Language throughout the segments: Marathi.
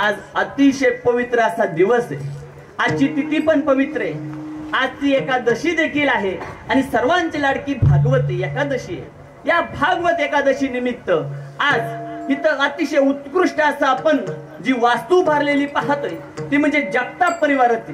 आज अतिशय पवित्र असा दिवस आहे। आजची तिथी पण पवित्र आहे, आजची एकादशी देखील आहे आणि सर्वांची लाडकी भागवती एकादशी आहे। या भागवत एकादशी निमित्त आज इथं अतिशय उत्कृष्ट असं आपण जी वास्तू भरलेली पाहतोय ती म्हणजे जगताप परिवाराची।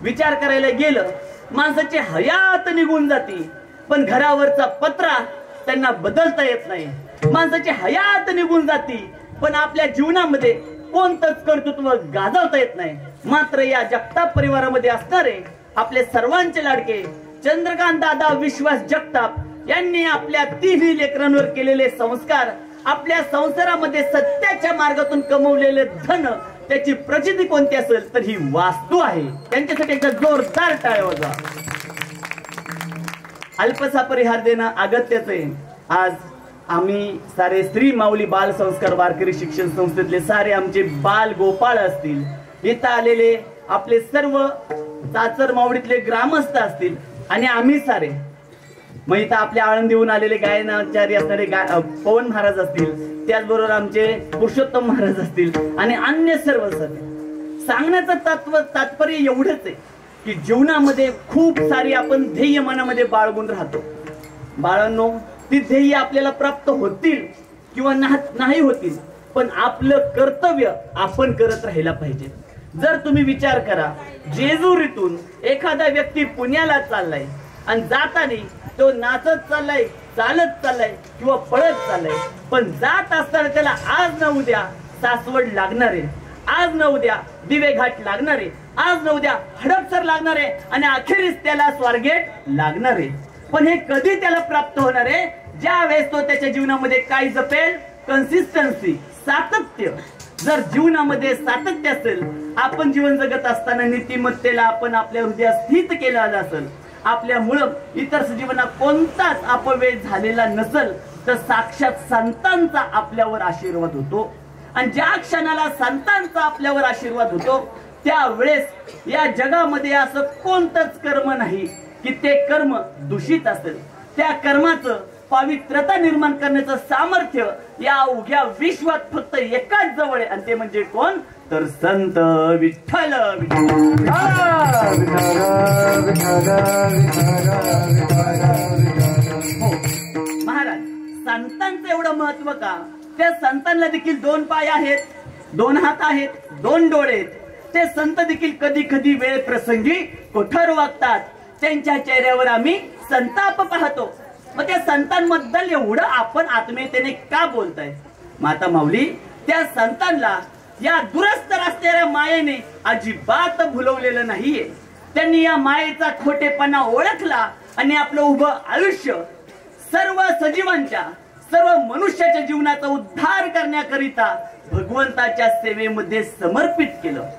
विचार करायला गेलं माणसाची हयात निघून जाती पण घरावरचा पत्रा त्यांना बदलता येत नाही। माणसाची हयात निघून जाती पण आपल्या जीवनामध्ये कोणतंच कर्तृत्व गाजवता येत नाही। मात्र या जगताप परिवारामध्ये असणारे आपले सर्वांचे लाडके चंद्रकांत दादा विश्वास जगताप यांनी आपल्या तिन्ही लेकरांवर केलेले संस्कार, आपल्या संसारामध्ये सत्याच्या मार्गातून कमवलेले धन, त्याची प्रचिती कोणती असेल तर ही वास्तू आहे। त्यांच्यासाठी एकदा जोरदार टाळ्या वाजवा। अल्पसा परिहार देणं अगत्याच आहे। आज आम्ही सारे श्री माऊली बाल संस्कार वारकरी शिक्षण संस्थेतले सारे आमचे बाल गोपाळ असतील, इथं आलेले आपले सर्व चाचर मावडीतले ग्रामस्थ असतील आणि आम्ही सारे मग इथं आपल्या आळंदीहून आलेले गायनाचार्य असणारे पवन महाराज असतील, त्याचबरोबर आमचे पुरुषोत्तम महाराज असतील आणि अन्य सर्व सांगण्याचं तात्पर्य एवढंच आहे की जीवनामध्ये खूप सारी आपण ध्येय मनामध्ये बाळगून राहतो। बाळांनो, ती ध्येय आपल्याला प्राप्त होतील किंवा नाही होतील पण आपलं कर्तव्य आपण करत राहायला पाहिजे। जर तुम्ही विचार करा, जेजुरीतून एखादा व्यक्ती पुण्याला चाललाय आणि जाताना तो नाचत चाललाय, चालत चाललाय किंवा पळत चाललाय, पण जात असताना त्याला आज न उद्या सासवड लागणार आहे, आज न उद्या दिवे घाट लागणार आहे, आज न उद्या हडपसर लागणार आहे आणि अखेरीस त्याला स्वारगेट लागणार आहे। पण हे कधी त्याला प्राप्त होणार आहे? ज्या वेळेस तो त्याच्या जीवनामध्ये काय जपेल? कन्सिस्टन्सी, सातत्य। जर जीवनामध्ये सातत्य असेल, आपण जीवन जगत असताना नीतिमत्तेला आपण आपल्या हृदयात स्थित केलं असेल, आपल्यामुळं इतर सजीवांना कोणताच अपव्यय झालेला नसेल तर साक्षात संतांचा आपल्यावर आशीर्वाद होतो। आणि ज्या क्षणाला संतांचा आपल्यावर आशीर्वाद होतो त्यावेळेस या जगामध्ये असं कोणतंच कर्म नाही की ते कर्म दूषित असेल। त्या कर्माचं पवित्रता निर्माण करण्याचं सामर्थ्य या अवघ्या विश्वात फक्त एकाच जवळ आहे आणि ते म्हणजे कोण? तर संत विठ्ठल। महाराज, संतांचं एवढं महत्व का? त्या संतांना देखील दोन पाय आहेत, दोन हात आहेत, दोन डोळे आहेत। ते संत देखील कधी कधी वेळ प्रसंगी कठोर वागतात, त्यांच्या चेहऱ्यावर आम्ही संताप पाहतो। मग त्या संतांबद्दल एवढं आपण आत्मीयतेने का बोलताय? माता माऊली त्या संतांना या दुरस्त असणाऱ्या मायेने अजिबात भुलवलेलं नाहीये। त्यांनी या मायेचा खोटेपणा ओळखला आणि आपलं उभं आयुष्य सर्व सजीवांच्या, सर्व मनुष्याच्या जीवनाचा उद्धार करण्याकरिता भगवंताच्या सेवेमध्ये समर्पित केलं।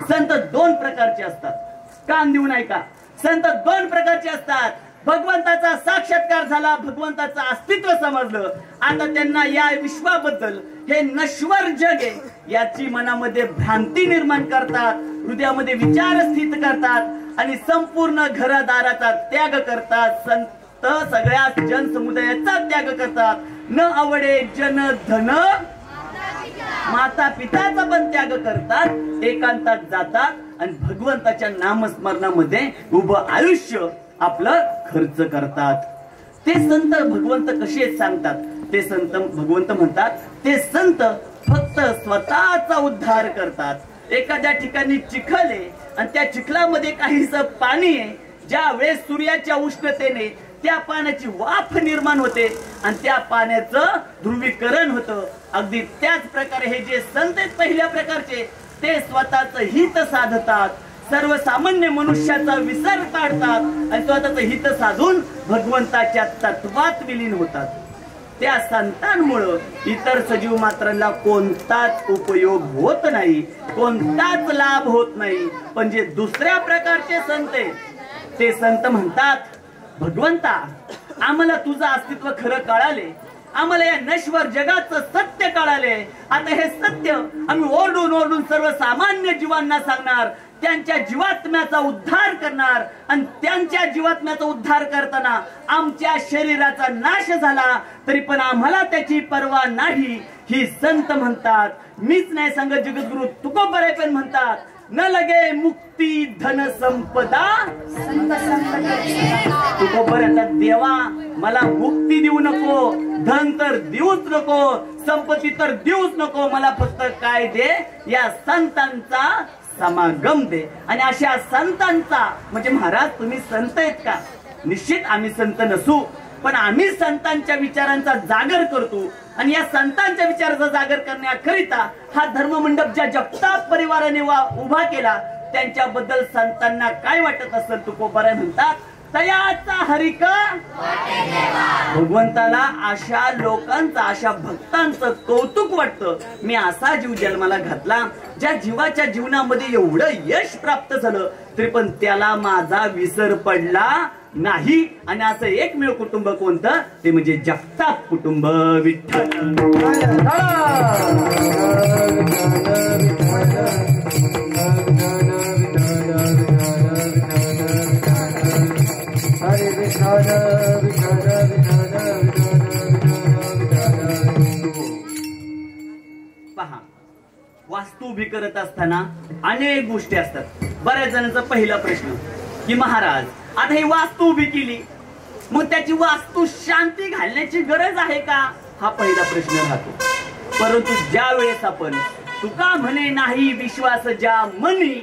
संत दोन प्रकारचे असतात, कान देऊन ऐका। संत दोन प्रकारचे असतात। भगवंताचा साक्षात्कार झाला, भगवंताचं अस्तित्व समजलं, आता त्यांना या विश्वाबद्दल, हे नश्वर जग आहे याची मनामध्ये भ्रांती निर्माण करतात, हृदयामध्ये विचार स्थित करतात आणि संपूर्ण घरदाराचा त्याग करतात। संत सगळ्या जनसमुदायाचा त्याग करतात। न आवडे जन धन माता पिताचा पण त्याग करतात, एकांतात जातात आणि भगवंताच्या नामस्मरणामध्ये उभं आयुष्य आपलं खर्च करतात। ते संत भगवंत कसे सांगतात? ते संत भगवंत म्हणतात, ते संत फक्त स्वतःचा उद्धार करतात। एखाद्या ठिकाणी चिखल आहे आणि त्या चिखलामध्ये काहीसं पाणी आहे, ज्या वेळेस सूर्याच्या उष्णतेने त्या पाण्याची वाफ निर्माण होते आणि त्या पाण्याचं ध्रुवीकरण होतं। अगदी त्याच प्रकारे हे जे संत आहेत पहिल्या प्रकारचे, ते स्वतःचं हित साधतात, सर्वसामान्य मनुष्याचा विसर काढतात आणि स्वतःचं हित साधून भगवंताच्या तत्वात विलीन होतात। त्या संतांमुळे इतर सजीव मात्रांना कोणताच उपयोग होत नाही, कोणताच लाभ होत नाही। पण जे दुसऱ्या प्रकारचे संत आहेत ते संत म्हणतात, भगवंता आम्हाला तुझं अस्तित्व खरं कळाले, आम्हाला या नश्वर जगाचं सत्य कळाले. आता हे सत्य आम्ही ओरडून ओरडून सर्वसामान्य जीवांना सांगणार, त्यांच्या जीवात्म्याचा उद्धार करणार. आणि त्यांच्या जीवात्म्याचा उद्धार करताना आमच्या शरीराचा नाश झाला तरी पण आम्हाला त्याची पर्वा नाही. ही संत म्हणतात. मीच नाही सांगत, जगद्गुरु तुकोबराय पण म्हणतात, न लगे मुक्ती धन संपदा. तुकोबराय देवा मला मुक्ती देऊ नको, धन तर देऊच नको, संपत्ती तर देऊच नको, मला फक्त काय दे, या संतांचा समागम दे. आणि अशा संतांचा म्हणजे महाराज तुम्ही संत आहेत का? निश्चित आम्ही संत नसू, पण आम्ही संतांच्या विचारांचा जागर करतो. आणि या संतांच्या विचाराचा जागर करण्याकरिता हा धर्ममंडप ज्या जगताप परिवाराने उभा केला, त्यांच्याबद्दल संतांना काय वाटत असेल? तुकोबराय म्हणतात, तयाचा हरिक भगवंताला अशा लोकांचा, अशा भक्तांचं कौतुक वाटतं. मी असा जीव जन्माला घातला ज्या जीवाच्या जीवनामध्ये एवढं यश प्राप्त झालं तरी पण त्याला माझा विसर पडला नाही. आणि असं एकमेव कुटुंब कोणतं? ते म्हणजे जगताप कुटुंब. विठ्ठल पहा, वास्तू उभी करत असताना अनेक गोष्टी असतात. बऱ्याच जणांचा पहिला प्रश्न की महाराज आता ही वास्तू उभी केली, मग त्याची वास्तू शांती घालण्याची गरज आहे का? हा पहिला प्रश्न राहतो. परंतु ज्या वेळेस आपण तुका म्हणे नाही विश्वास ज्या मनी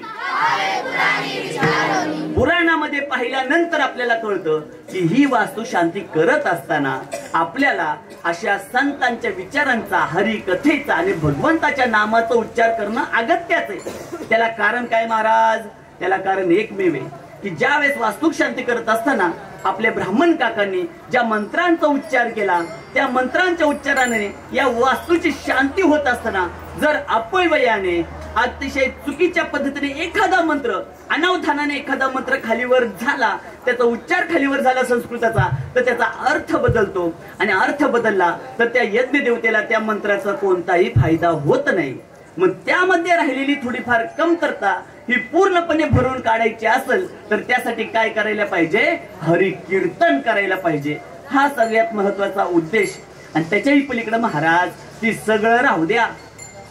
पुराणामध्ये पाहिल्यानंतर आपल्याला कळतं की ही वास्तू शांती करत असताना आपल्याला अशा संतांच्या विचारांचा, हरिकथेचा आणि भगवंताच्या नामाचा उच्चार करणं अगत्याच आहे. त्याला कारण काय महाराज? त्याला कारण एकमेव आहे की ज्या वेळेस वास्तू शांती करत असताना आपल्या ब्राह्मण काकांनी ज्या मंत्रांचा उच्चार केला, त्या मंत्रांच्या उच्चाराने या वास्तूची शांती होत असताना जर अपव्ययाने, अतिशय चुकीच्या पद्धतीने एखादा मंत्र, अनावधानाने एखादा मंत्र खालीवर झाला, त्याचा उच्चार खालीवर झाला संस्कृताचा, तर त्याचा अर्थ बदलतो. आणि अर्थ बदलला तर त्या यज्ञ देवतेला त्या मंत्राचा कोणताही फायदा होत नाही. मग त्यामध्ये राहिलेली थोडीफार कमतरता ही पूर्णपणे भरून काढायची असेल तर त्यासाठी काय करायला पाहिजे? हरिकीर्तन करायला पाहिजे. हा सगळ्यात महत्वाचा उद्देश. आणि त्याच्याही पलीकडे महाराज ती सगळं राहू द्या,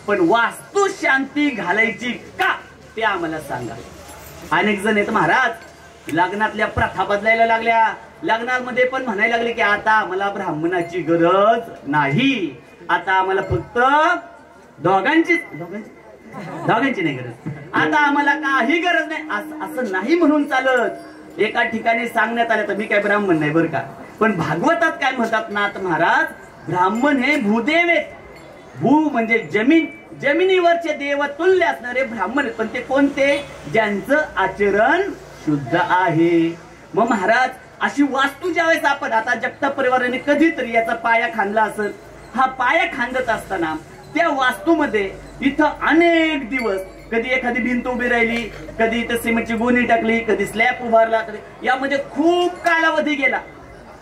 पण वास्तू शांती घालायची का ते आम्हाला सांगा. अनेक जण आहेत महाराज लग्नातल्या प्रथा बदलायला लागल्या. लग्नामध्ये पण म्हणायला लागले की आता आम्हाला ब्राह्मणाची गरज नाही, आता आम्हाला फक्त दोघांची नाही गरज, आता आम्हाला काही गरज नाही. असं नाही म्हणून चालत. एका ठिकाणी सांगण्यात आलं, तर मी काय ब्राह्मण नाही बरं का, पण भागवतात काय म्हणतात नाथ महाराज, ब्राह्मण हे भूदेव आहेत. भू म्हणजे जमीन, जमिनीवरचे देव तुल्य असणारे ब्राह्मण आहेत. पण ते कोणते? ज्यांचं आचरण शुद्ध आहे. मग महाराज अशी वास्तू ज्यावेळेस आपण आता जगताप परिवाराने कधीतरी याचा पाया खांदला असेल, हा पाया खांदत असताना त्या वास्तूमध्ये इथं अनेक दिवस कधी एखादी भिंत उभी राहिली, कधी इथं सिमेंटची गोणी टाकली, कधी स्लॅब उभारला, यामध्ये खूप कालावधी गेला.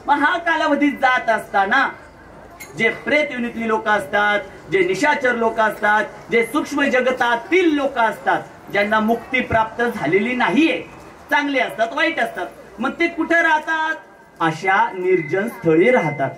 मग हा कालावधी जात असताना जे प्रेत युनितली लोक असतात, जे निशाचर लोक असतात, जे सूक्ष्म जगतातील लोक असतात, ज्यांना मुक्ती प्राप्त झालेली नाहीये, चांगले असतात, वाईट असतात, मग ते कुठे राहतात? अशा निर्जन स्थळी राहतात.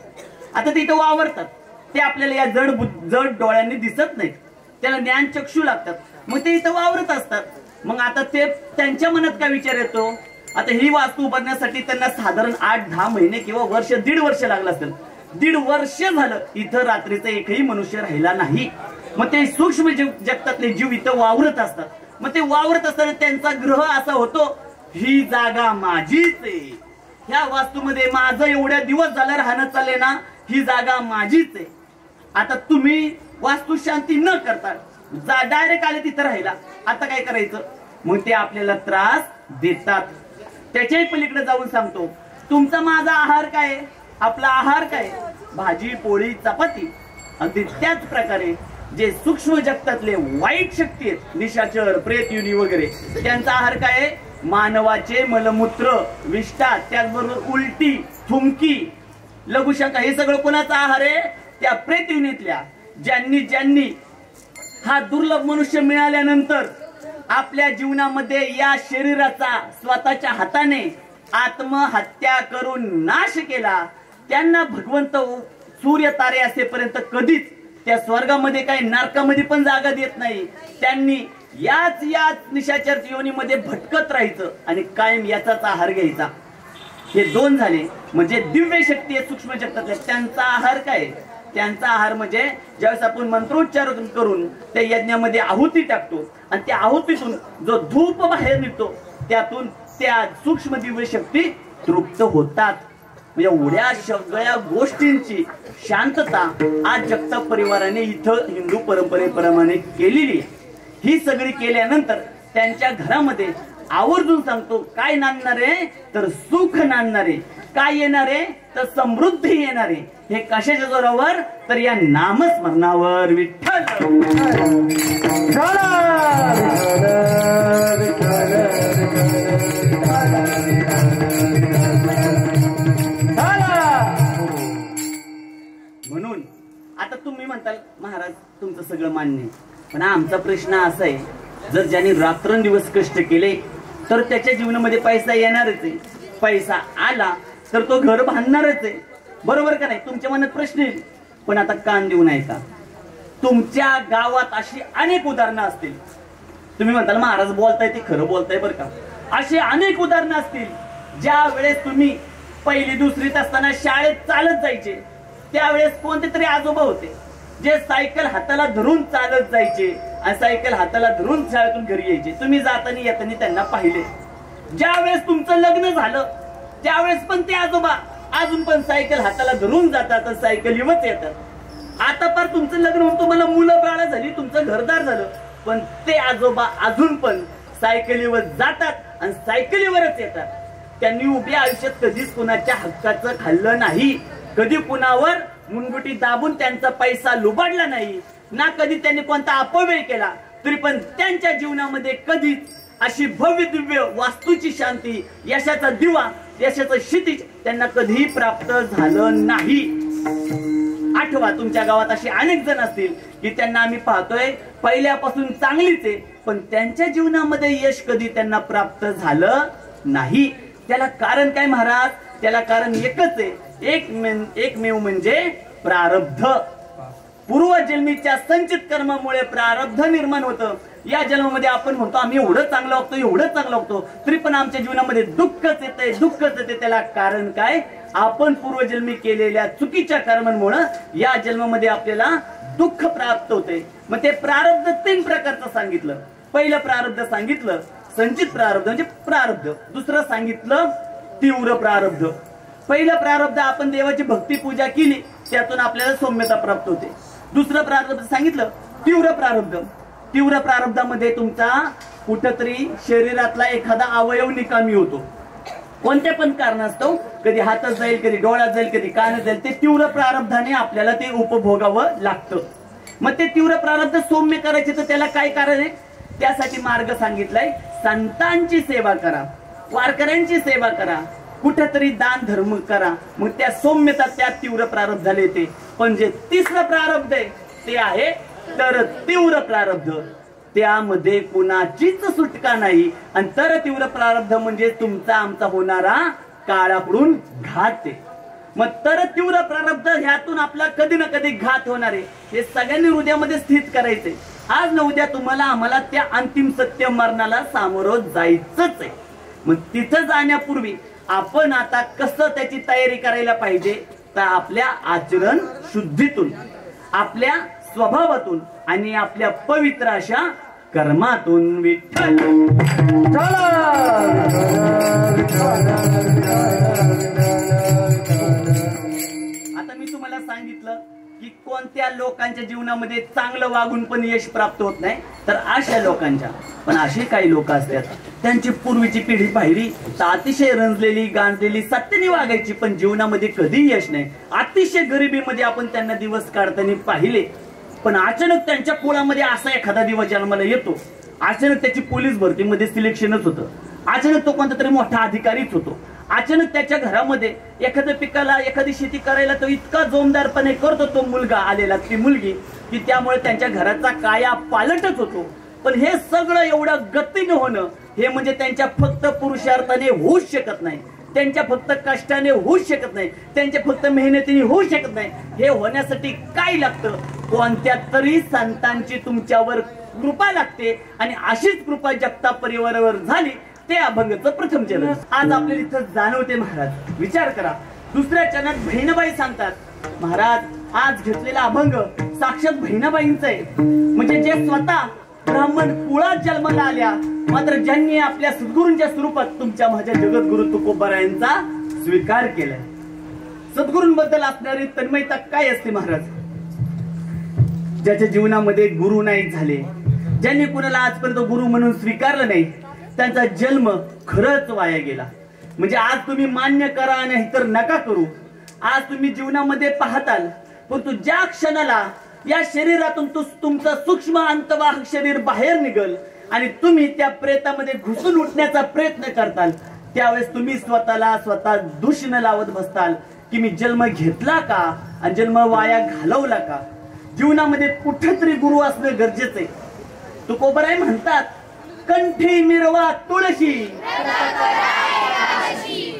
आता ते इथं वावरतात. ते आपल्याला या जड डोळ्यांनी दिसत नाहीत, त्याला ज्ञान चक्षू लागतात, मग ते इथं वावरत असतात. मग आता ते त्यांच्या मनात काय विचार येतो? आता ही वास्तू उभारण्यासाठी त्यांना साधारण 8-10 महिने किंवा वर्ष, 1.5 वर्ष लागलं असेल. 1.5 वर्ष झालं इथं रात्रीचा एकही मनुष्य राहिला नाही. मग ते सूक्ष्म जगतातले जीव इथं वावरत असतात. मग ते वावरत असताना त्यांचा ग्रह असा होतो, ही जागा माझीच आहे, ह्या वास्तूमध्ये माझं एवढ्या दिवस झालं राहणं चाललंय ना, ही जागा माझीच आहे. आता तुम्ही वास्तू शांती न करता डायरेक्ट आले तिथं राहिला, आता काय करायचं? मग ते आपल्याला त्रास देतात. त्याच्याही पलीकडे जाऊन सांगतो, तुमचा माझा आहार काय? आपला आहार काय? भाजी पोळी चपाती. अगदी त्याच प्रकारे जे सूक्ष्म जगतातले वाईट शक्ती आहेत, निशाचर, प्रेत युनी वगैरे, त्यांचा आहार काय? मानवाचे मलमूत्र, विष्ठा, त्याचबरोबर उलटी, थुंकी, लघुशंका हे सगळं कोणाचा आहार आहे? त्या प्रेत युनितल्या ज्यांनी ज्यांनी हा दुर्लभ मनुष्य मिळाल्यानंतर आपल्या जीवनामध्ये या शरीराचा स्वतःच्या हाताने आत्महत्या करून नाश केला, त्यांना भगवंत सूर्य तारे असेपर्यंत कधीच त्या स्वर्गामध्ये काही नरकामध्ये पण जागा देत नाही. त्यांनी याच निशाचर योनीमध्ये भटकत राहायचं आणि कायम याचाच आहार घ्यायचा. हे दोन झाले. म्हणजे दिव्य शक्ती आहे सूक्ष्म जगतातल्या, त्यांचा आहार काय? त्यांचा आहार म्हणजे ज्यावेळेस आपण मंत्रोच्चार करून त्या यज्ञामध्ये आहुती टाकतो आणि त्या आहुतीतून जो धूप बाहेर निघतो त्यातून त्या सूक्ष्म दिव्य शक्ती तृप्त होतात. म्हणजे एवढ्या सगळ्या गोष्टींची शांतता आज जगताप परिवाराने इथं हिंदू परंपरेप्रमाणे केलेली आहे. ही सगळी केल्यानंतर त्यांच्या घरामध्ये आवर्जून सांगतो काय नांदणार आहे? तर सुख नांदणार आहे. काय येणार आहे? तर समृद्धी येणार आहे. हे कशाच्या जोरावर? तर या नामस्मरणावर. विठ्ठल म्हणून आता तुम्ही म्हणताल महाराज तुमचं सगळं मान्य आहे, पण आमचा प्रश्न असा आहे, जर ज्यांनी रात्रंदिवस कष्ट केले तर त्याच्या जीवनामध्ये पैसा येणारच आहे. पैसा आला तर तो घर बांधणारच आहे, बरोबर का नाही? तुमच्या मनात प्रश्न येईल. पण आता कान देऊन ऐका, तुमच्या गावात अशी अनेक उदाहरणं असतील. तुम्ही म्हणताल महाराज बोलताय ते खरं बोलताय बरं का. अशी अनेक उदाहरणं असतील ज्या वेळेस तुम्ही पहिली दुसरीत असताना शाळेत चालत जायचे, त्यावेळेस कोणते तरी आजोबा होते जे सायकल हाताला धरून चालत जायचे आणि सायकल हाताला धरून शाळेतून घरी यायचे. तुम्ही जाताना येताना त्यांना पाहिले. ज्या वेळेस तुमचं लग्न झालं त्यावेळेस पण ते आजोबा अजून पण सायकल हाताला धरून जातात आणि सायकलीवरच येतात. आता पर तुमचं लग्न होऊन तुम्हाला मुलं बाळा झाली, तुमचं घरदार झालं, पण ते आजोबा अजून पण सायकलीवर जातात आणि सायकलीवरच येतात. त्यांनी उभ्या आयुष्यात कधीच कुणाच्या हक्काचं खाल्लं नाही, कधी कुणावर मुनगुटी दाबून त्यांचा पैसा लुबाडला नाही ना, कधी त्यांनी कोणता अपव्यय केला. तरी पण त्यांच्या जीवनामध्ये कधीच अशी भव्य दिव्य वास्तूची शांती, यशाचा दिवा, यशाचं क्षितिज त्यांना कधीही प्राप्त झालं नाही. आठवा, तुमच्या गावात असे अनेक जण असतील की त्यांना आम्ही पाहतोय पहिल्यापासून चांगलीच आहे, पण त्यांच्या जीवनामध्ये यश कधी त्यांना प्राप्त झालं नाही. त्याला कारण काय महाराज? त्याला कारण एकच आहे, एकमेव म्हणजे प्रारब्ध. पूर्वजन्मीच्या संचित कर्मामुळे प्रारब्ध निर्माण होतं. या जन्मामध्ये आपण म्हणतो आम्ही एवढं चांगलं वागतो, एवढं चांगलं वागतो, तरी पण आमच्या जीवनामध्ये दुःखच येतंय, दुःखच येते. त्याला कारण काय? आपण पूर्वजन्मी केलेल्या चुकीच्या कर्मांमुळे या जन्मामध्ये आपल्याला दुःख प्राप्त होते. मग ते प्रारब्ध 3 प्रकारचं सांगितलं. पहिलं प्रारब्ध सांगितलं संचित प्रारब्ध म्हणजे प्रारब्ध. दुसरं सांगितलं तीव्र प्रारब्ध. पहिलं प्रारब्ध आपण देवाची भक्ती पूजा केली त्यातून आपल्याला सौम्यता प्राप्त होते. दुसरं प्रारब्ध सांगितलं तीव्र प्रारब्ध. तीव्र प्रारब्धामध्ये तुमचा कुठंतरी शरीरातला एखादा अवयव निकामी होतो, कोणत्या पण कारणास्तव, कधी हातात जाईल, कधी डोळ्यात जाईल, कधी कानात जाईल. ते तीव्र प्रारब्धाने आपल्याला ते उपभोगावं लागतं. मग ते तीव्र प्रारब्ध सौम्य करायचे तर त्याला काय कारण आहे? त्यासाठी मार्ग सांगितलाय, संतांची सेवा करा, वारकऱ्यांची सेवा करा, कुठेतरी दान धर्म करा. मग त्या सौम्यता त्या तीव्र प्रारब्ध झाले ते. पण जे तिसरं प्रारब्ध आहे ते आहे तर तीव्र प्रारब्ध. त्यामध्ये कुणाचीच सुटका नाही. आणि तर तीव्र प्रारब्ध म्हणजे तुमचा आमचा होणारा काळाकडून घात आहे. मग तर तीव्र प्रारब्ध ह्यातून आपला कधी ना कधी घात होणार आहे. हे सगळ्यांनी हृदयामध्ये स्थित करायचंय. आज न उद्या तुम्हाला आम्हाला त्या अंतिम सत्य मरणाला सामोरं जायचंच आहे. मग तिथं जाण्यापूर्वी आपण आता कसं त्याची तयारी करायला पाहिजे? तर आपल्या आचरण शुद्धीतून, आपल्या स्वभावातून आणि आपल्या पवित्र अशा कर्मातून. विठ्ठल आता मी तुम्हाला सांगितलं की कोणत्या लोकांच्या जीवनामध्ये चांगलं वागून पण यश प्राप्त होत नाही, तर अशा लोकांच्या. पण असे काही लोक असतात त्यांची पूर्वीची पिढी पाहिली तर अतिशय रंजलेली, गांजलेली, सत्याने वागायची, पण जीवनामध्ये कधी यश नाही. अतिशय गरिबीमध्ये आपण त्यांना दिवस काढताना पाहिले. पण अचानक त्यांच्या कुळामध्ये असा एखादा दिवस जन्माला येतो, अचानक त्याची पोलीस भरतीमध्ये सिलेक्शनच होतं, अचानक तो कोणता तरी मोठा अधिकारीच होतो, अचानक त्याच्या घरामध्ये एखाद्या पिकाला एखादी शेती करायला तो इतका जोमदारपणे करतो तो मुलगा आलेला ती मुलगी की त्यामुळे त्यांच्या घराचा काया पालटच होतो. पण हे सगळं एवढं गतीनं होणं हे म्हणजे त्यांच्या फक्त पुरुषार्थाने होऊच शकत नाही, त्यांच्या फक्त कष्टाने होऊच शकत नाही, त्यांच्या फक्त मेहनतीने होऊ शकत नाही. हे होण्यासाठी काय लागतं? कोणत्या तरी संतांची तुमच्यावर कृपा लागते आणि अशीच कृपा जगताप परिवारावर झाली ते अभंगाचं प्रथम चरण आज आपल्याला इथं जाणवते. महाराज विचार करा, दुसऱ्या चरणात बहिणाबाई सांगतात महाराज आज घेतलेला अभंग साक्षात बहिणाबाईंचा आहे. म्हणजे जे स्वतः ब्राह्मण कुळात जन्माला आल्या मात्र ज्यांनी आपल्या सद्गुरूंच्या स्वरूपात तुमच्या माझ्या जगद्गुरु तुकोबारायांचा स्वीकार केलाय. सद्गुरूंबद्दल असणारी तन्मयता काय असते महाराज? ज्याच्या जीवनामध्ये गुरु नाही झाले, ज्यांनी कुणाला आजपर्यंत गुरु म्हणून स्वीकारलं नाही, त्यांचा जन्म खरंच वाया गेला. म्हणजे आज तुम्ही मान्य करा नाही तर नका करू, आज तुम्ही जीवनामध्ये पाहताल परंतु ज्या क्षणाला या शरीरातून तुमचं सूक्ष्म अंतवाहक शरीर बाहेर निघल आणि तुम्ही त्या प्रेतामध्ये घुसून उठण्याचा प्रयत्न करताल त्यावेळेस तुम्ही स्वतःला स्वतः दूषण लावत बसताल की मी जन्म घेतला का आणि जन्म वाया घालवला का. जीवनामध्ये कुठेतरी गुरु असणं गरजेचं आहे. तुकोबराय म्हणतात कंठी मिरवा तुळशी,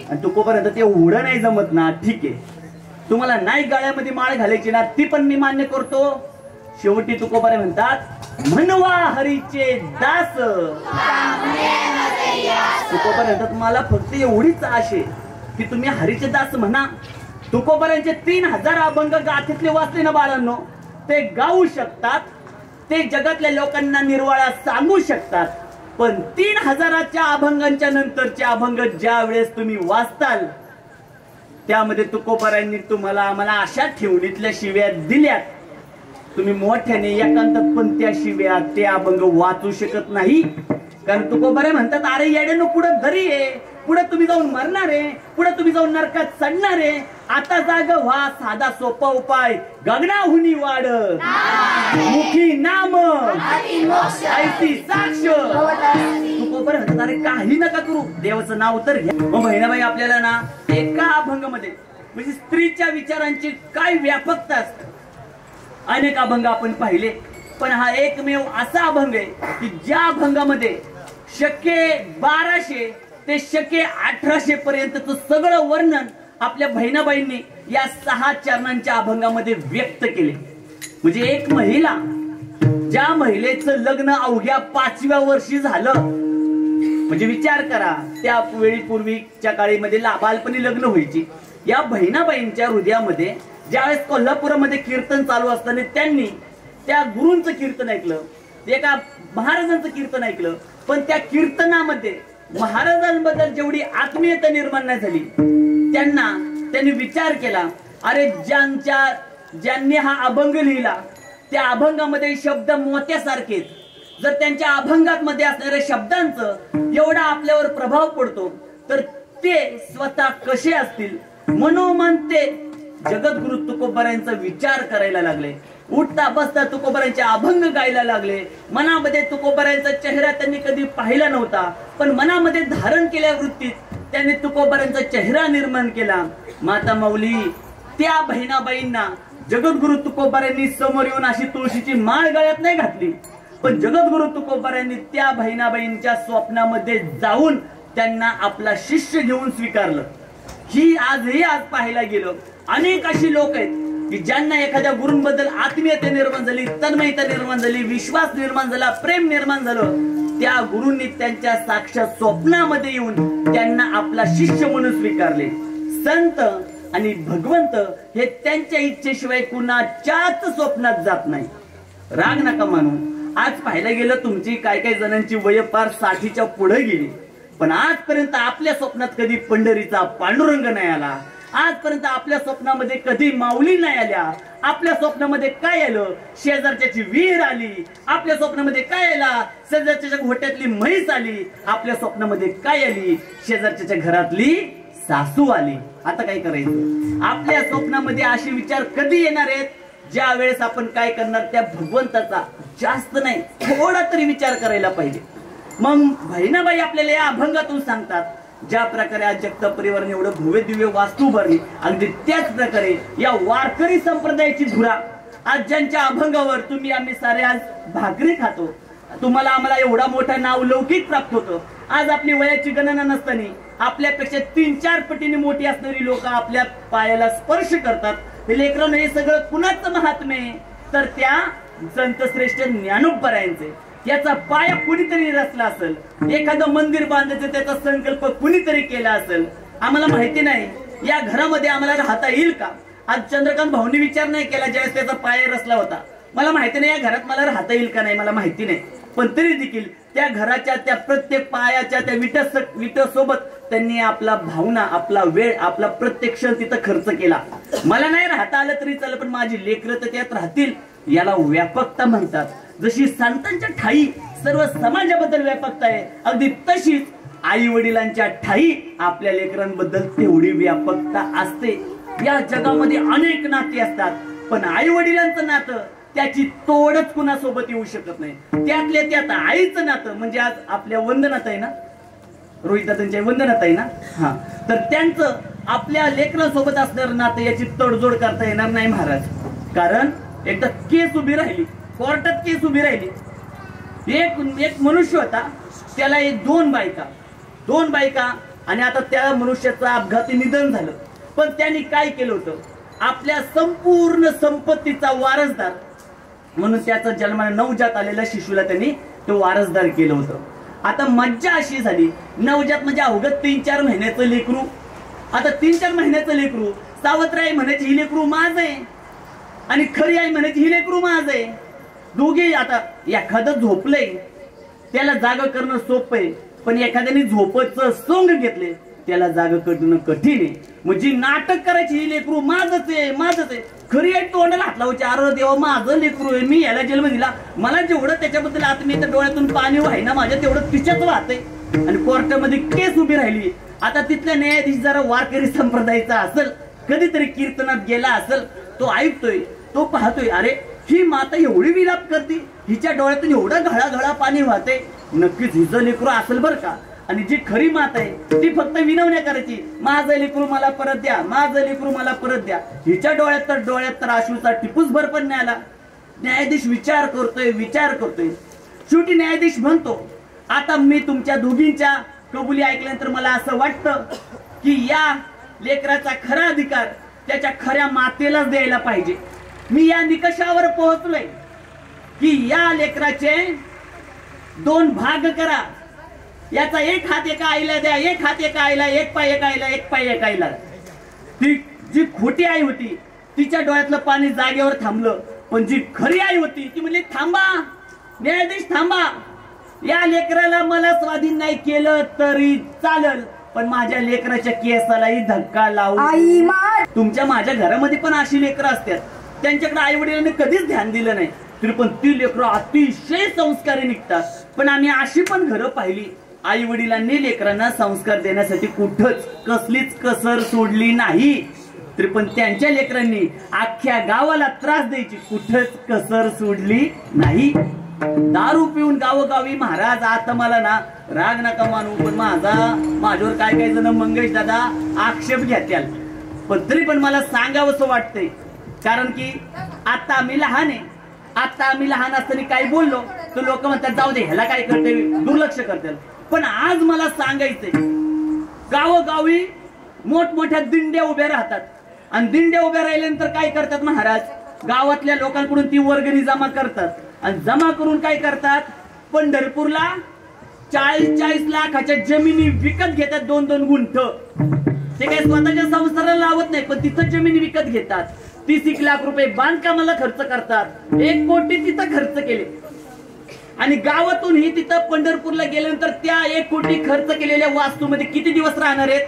आणि तुकोबराय ते उडं नाही जमत ना, ठीक आहे तुम्हाला नाही गाळ्यामध्ये माळ घालायची ना, ती पण मी मान्य करतो. शेवटी तुकोबराय म्हणतात म्हणवा हरीचे दास. तुकोबराय म्हणतात मला फक्त एवढीच आश आहे की तुम्ही हरीचे दास म्हणा. तुकोबरायांचे 3000 अभंग गाथेतले वाचले ना बाळांनो, ते गाऊ शकतात, ते जगातल्या लोकांना निर्वाळा सांगू शकतात. पण 3000च्या अभंगांच्या नंतरचे अभंग ज्या वेळेस तुम्ही वाचताल त्यामध्ये तुकोबरायांनी तुम्हाला आम्हाला अशा ठेवणीतल्या शिव्या दिल्यात, तुम्ही मोठ्याने एकांतात पण त्या शिव्या ते अभंग वाचू शकत नाही. कारण तुकोबराय म्हणतात अरे येड्यानो पुढे दरी आहे, पुढे तुम्ही जाऊन मरणार आहे, पुढे तुम्ही जाऊन नरकात चढणार आहे. आता जाग व्हा, साधा सोपा उपाय गगनाहुनी वाढ मुखी नाम ऐसी साक्ष. तुकोबराय म्हणतात अरे काही नका करू, देवाचं नाव तर घ्या. मग बहिणाबाई आपल्याला ना एका अभंगामध्ये म्हणजे स्त्रीच्या विचारांची काय व्यापकता असते. अनेक अभंग आपण पाहिले पण हा एकमेव असा अभंग आहे की ज्या अभंगामध्ये शके 1200 ते शके 1800 पर्यंतचं सगळं वर्णन आपल्या बहिणाबाईंनी या 6 चरणांच्या अभंगामध्ये व्यक्त केले. म्हणजे एक महिला, ज्या महिलेचं लग्न अवघ्या 5व्या वर्षी झालं, म्हणजे विचार करा त्या वेळी पूर्वीच्या काळीमध्ये बालपणी लग्न व्हायची. या बहिणाबाईंच्या हृदयामध्ये ज्यावेळेस कोल्हापुरामध्ये कीर्तन चालू असताना त्यांनी त्या गुरूंचं कीर्तन ऐकलं, एका महाराजांचं कीर्तन ऐकलं, पण त्या कीर्तनामध्ये महाराजांबद्दल जेवढी आत्मीयता निर्माण नाही झाली त्यांनी विचार केला अरे ज्यांनी हा अभंग लिहिला त्या अभंगामध्ये शब्द मोत्यासारखेच, जर त्यांच्या अभंगात मध्ये असणाऱ्या शब्दांचं एवढा आपल्यावर प्रभाव पडतो तर ते स्वतः कसे असतील. मनोमन ते जगद्गुरु तुकोबरायांचा विचार करायला लागले, उठता बसता तुकोबरायांचे अभंग गायला लागले. मनामध्ये तुकोबरायांचा चेहरा त्यांनी कधी पाहिला नव्हता पण मनामध्ये धारण केल्या वृत्तीत त्यांनी तुकोबरायांचा चेहरा निर्माण केला. माता माऊली त्या बहिणाबाईंना जगद्गुरु तुकोबरायांनी समोर येऊन अशी तुळशीची माळ गळ्यात नाही घातली, पण जगद्गुरु तुकोबरायांनी त्या बहिणाबाईंच्या स्वप्नामध्ये जाऊन त्यांना आपला शिष्य घेऊन स्वीकारलं. ही आजही आज पाहायला गेलो अनेक अशी लोक आहेत की ज्यांना एखाद्या गुरूंबद्दल आत्मीयता निर्माण झाली, तन्मयता निर्माण झाली, विश्वास निर्माण झाला, प्रेम निर्माण झालं, त्या गुरूंनी त्यांच्या साक्षात स्वप्नामध्ये येऊन त्यांना आपला शिष्य म्हणून स्वीकारले. संत आणि भगवंत हे त्यांच्या इच्छेशिवाय कुणाच्याच स्वप्नात जात नाही. राग नका मानू. आज पाहायला गेलं तुमची काय जणांची वय पार 60च्या पुढे गेली, पण आजपर्यंत आपल्या स्वप्नात कधी पंढरीचा पांडुरंग नाही आला, आजपर्यंत आपल्या स्वप्नामध्ये कधी माऊली नाही आल्या. आपल्या स्वप्नामध्ये काय आलं? शेजारच्याची विहीर आली. आपल्या स्वप्नामध्ये काय आला? शेजारच्या घोट्यातली म्हैस आली. आपल्या स्वप्नामध्ये काय आली? शेजारच्या घरातली सासू आली. आता काय करायचं? आपल्या स्वप्नामध्ये असे विचार कधी येणार आहेत ज्या वेळेस आपण काय करणार त्या भगवंताचा जास्त नाही थोडा तरी विचार करायला पाहिजे. मग बहिणाबाई आपल्याला या अभंगातून सांगतात ज्या प्रकारे आज जगताप परिवाराने एवढं भव्य दिव्य वास्तू उभारली, अगदी त्याच प्रकारे या वारकरी संप्रदायाची धुरा आज ज्यांच्या अभंगावर तुम्ही आम्ही सारे आज भाकरी खातो, तुम्हाला आम्हाला एवढा मोठा नाव लौकिक प्राप्त होतं. आज आपली वयाची गणना नसताना आपल्यापेक्षा 3-4 पटीने मोठी असणारी लोक आपल्या पायाला स्पर्श करतात. हे लेकरांना हे सगळं कुणाचं महात्म्य? तर त्या संत श्रेष्ठ ज्ञानोबरायांचे. याचा पाया कुणीतरी रचला असेल, एखादं मंदिर बांधायचं त्याचा संकल्प कुणीतरी केला असेल. आम्हाला माहिती नाही या घरामध्ये आम्हाला राहता येईल का. आज चंद्रकांत भाऊंनी विचार नाही केला ज्यावेळेस त्याचा पाया रचला होता. मला माहिती नाही या घरात मला राहता येईल का नाही, मला माहिती नाही. पण तरी देखील त्या घराच्या त्या प्रत्येक पायाच्या त्या विटासोबत त्यांनी आपला भावना, आपला वेळ, आपला प्रत्येक क्षण तिथं खर्च केला. मला नाही राहता आलं तरी चालेल, पण माझी लेकरं तर त्यात राहतील. याला व्यापकता म्हणतात. जशी संतांच्या ठाई सर्व समाजाबद्दल व्यापकता आहे, अगदी तशीच आई वडिलांच्या ठाई आपल्या लेकरांबद्दल तेवढी व्यापकता असते. या जगामध्ये अनेक नाती असतात, पण आई वडिलांचं नातं त्याची तोडच कुणासोबत येऊ शकत नाही. त्यातल्या त्यात आईचं नातं म्हणजे आज आपल्या वंदनात आहे ना, रोहितदादांच्या वंदनात आहे ना, हा, तर त्यांचं आपल्या लेकरांसोबत असणारं नातं याची तडजोड करता येणार नाही महाराज. कारण एकदा केस उभी राहिली, कोर्टात केस उभी राहिली. एक मनुष्य होता, त्याला 2 बायका आणि आता त्या मनुष्याचं अपघाती निधन झालं. पण त्यांनी काय केलं होतं, आपल्या संपूर्ण संपत्तीचा वारसदार म्हणून त्याचा जन्माला नवजात आलेल्या शिशूला त्यांनी तो वारसदार केलं होतं. आता मज्जा अशी झाली, नवजात म्हणजे अवघत 3-4 महिन्याचं लेकरू. आता 3-4 महिन्याचं लेकरू, सावत्र आई म्हणायची ही लेकरू माझ आहे आणि खरी आई म्हणायची ही लेकरू माझ आहे. दोघे आता एखादं झोपलंय त्याला जागा करणं सोपं आहे, पण एखाद्याने झोपचं सोंग घेतले त्याला जागा करणं कठीण आहे. म्हणजे नाटक करायची ही लेकरू माझच आहे, खरी आई तोंडाला हात लावायची, अरे देवा माझं लेकरू आहे, मी याला जन्म दिला, मला जेवढं त्याच्याबद्दल आता मी तर डोळ्यातून पाणी वाहिना माझ्या तेवढं तिच्याच वाहतंय. आणि कोर्टामध्ये केस उभी राहिली. आता तिथल्या न्यायाधीश जरा वारकरी संप्रदायाचा असेल, कधीतरी कीर्तनात गेला असेल, तो ऐकतोय, तो पाहतोय, अरे ही माता एवढी विलाप करते, हिच्या डोळ्यातून एवढं घळा पाणी वाहते, नक्कीच हिचं लेकरू असेल बरं का. आणि जी खरी माता आहे ती फक्त विनवण्या करायची, माझं लेकरू मला परत द्या, माझं लेकरू मला परत द्या. हिच्या डोळ्यात तर अश्रूचा टिपूस भर पण नाही आला. न्यायाधीश विचार करतोय. शेवटी न्यायाधीश म्हणतो, आता मी तुमच्या दोघींच्या कबुली ऐकल्यानंतर मला असं वाटतं की या लेकराचा खरा अधिकार त्याच्या खऱ्या मातेलाच द्यायला पाहिजे. मी या निकषावर पोहोचलोय की या लेकराचे 2 भाग करा. याचा एक हात एका आईला द्या, एक हात एका आईला, एक पाय एका आईला, एक पाय एका आईला. ती जी खोटी आई होती तिच्या डोळ्यातलं पाणी जागेवर थांबलं, पण जी खरी आई होती ती म्हणली थांबा न्यायाधीश थांबा, या लेकराला मला स्वाधीन नाही केलं तरी चालेल, पण माझ्या लेकराच्या केसालाही धक्का लावू. तुमच्या माझ्या घरामध्ये पण अशी लेकरं असतात, त्यांच्याकडे आई वडिलांनी कधीच ध्यान दिलं नाही, तरी पण ती लेकरं अतिशय संस्कारी निघतात. पण आम्ही अशी पण घरं पाहिली, आई वडिलांनी लेकरांना संस्कार देण्यासाठी कुठंच कसलीच कसर सोडली नाही, तरी पण त्यांच्या लेकरांनी अख्ख्या गावाला त्रास द्यायची कुठंच कसर सोडली नाही. दारू पिऊन गावोगावी महाराज, आता मला ना राग नका मानू, पण माझ्यावर काय जण मंगेश दादा आक्षेप घेत्याल, पण तरी पण मला सांगावंसं वाटतंय. कारण की आता आम्ही लहान आहे, आता आम्ही लहान असताना काही बोललो तर लोक म्हणतात जाऊ दे ह्याला काय करते, दुर्लक्ष करतात. पण आज मला सांगायचंय, गावोगावी मोठमोठ्या दिंड्या उभ्या राहतात आणि दिंड्या उभ्या राहिल्यानंतर काय करतात महाराज, गावातल्या लोकांकडून ती वर्गणी जमा करतात आणि जमा करून काय करतात, पंढरपूरला 40-40 लाखाच्या जमिनी विकत घेतात, 2-2 गुंठ. ते काही स्वतःच्या संसाराला लावत नाही, पण तिथं जमिनी विकत घेतात. 30 लाख रुपये बांधकामाला खर्च करतात, 1 कोटी तिथं खर्च केले. आणि गावातून ही तिथं पंढरपूरला गेल्यानंतर त्या 1 कोटी खर्च केलेल्या वास्तूमध्ये किती दिवस राहणार आहेत?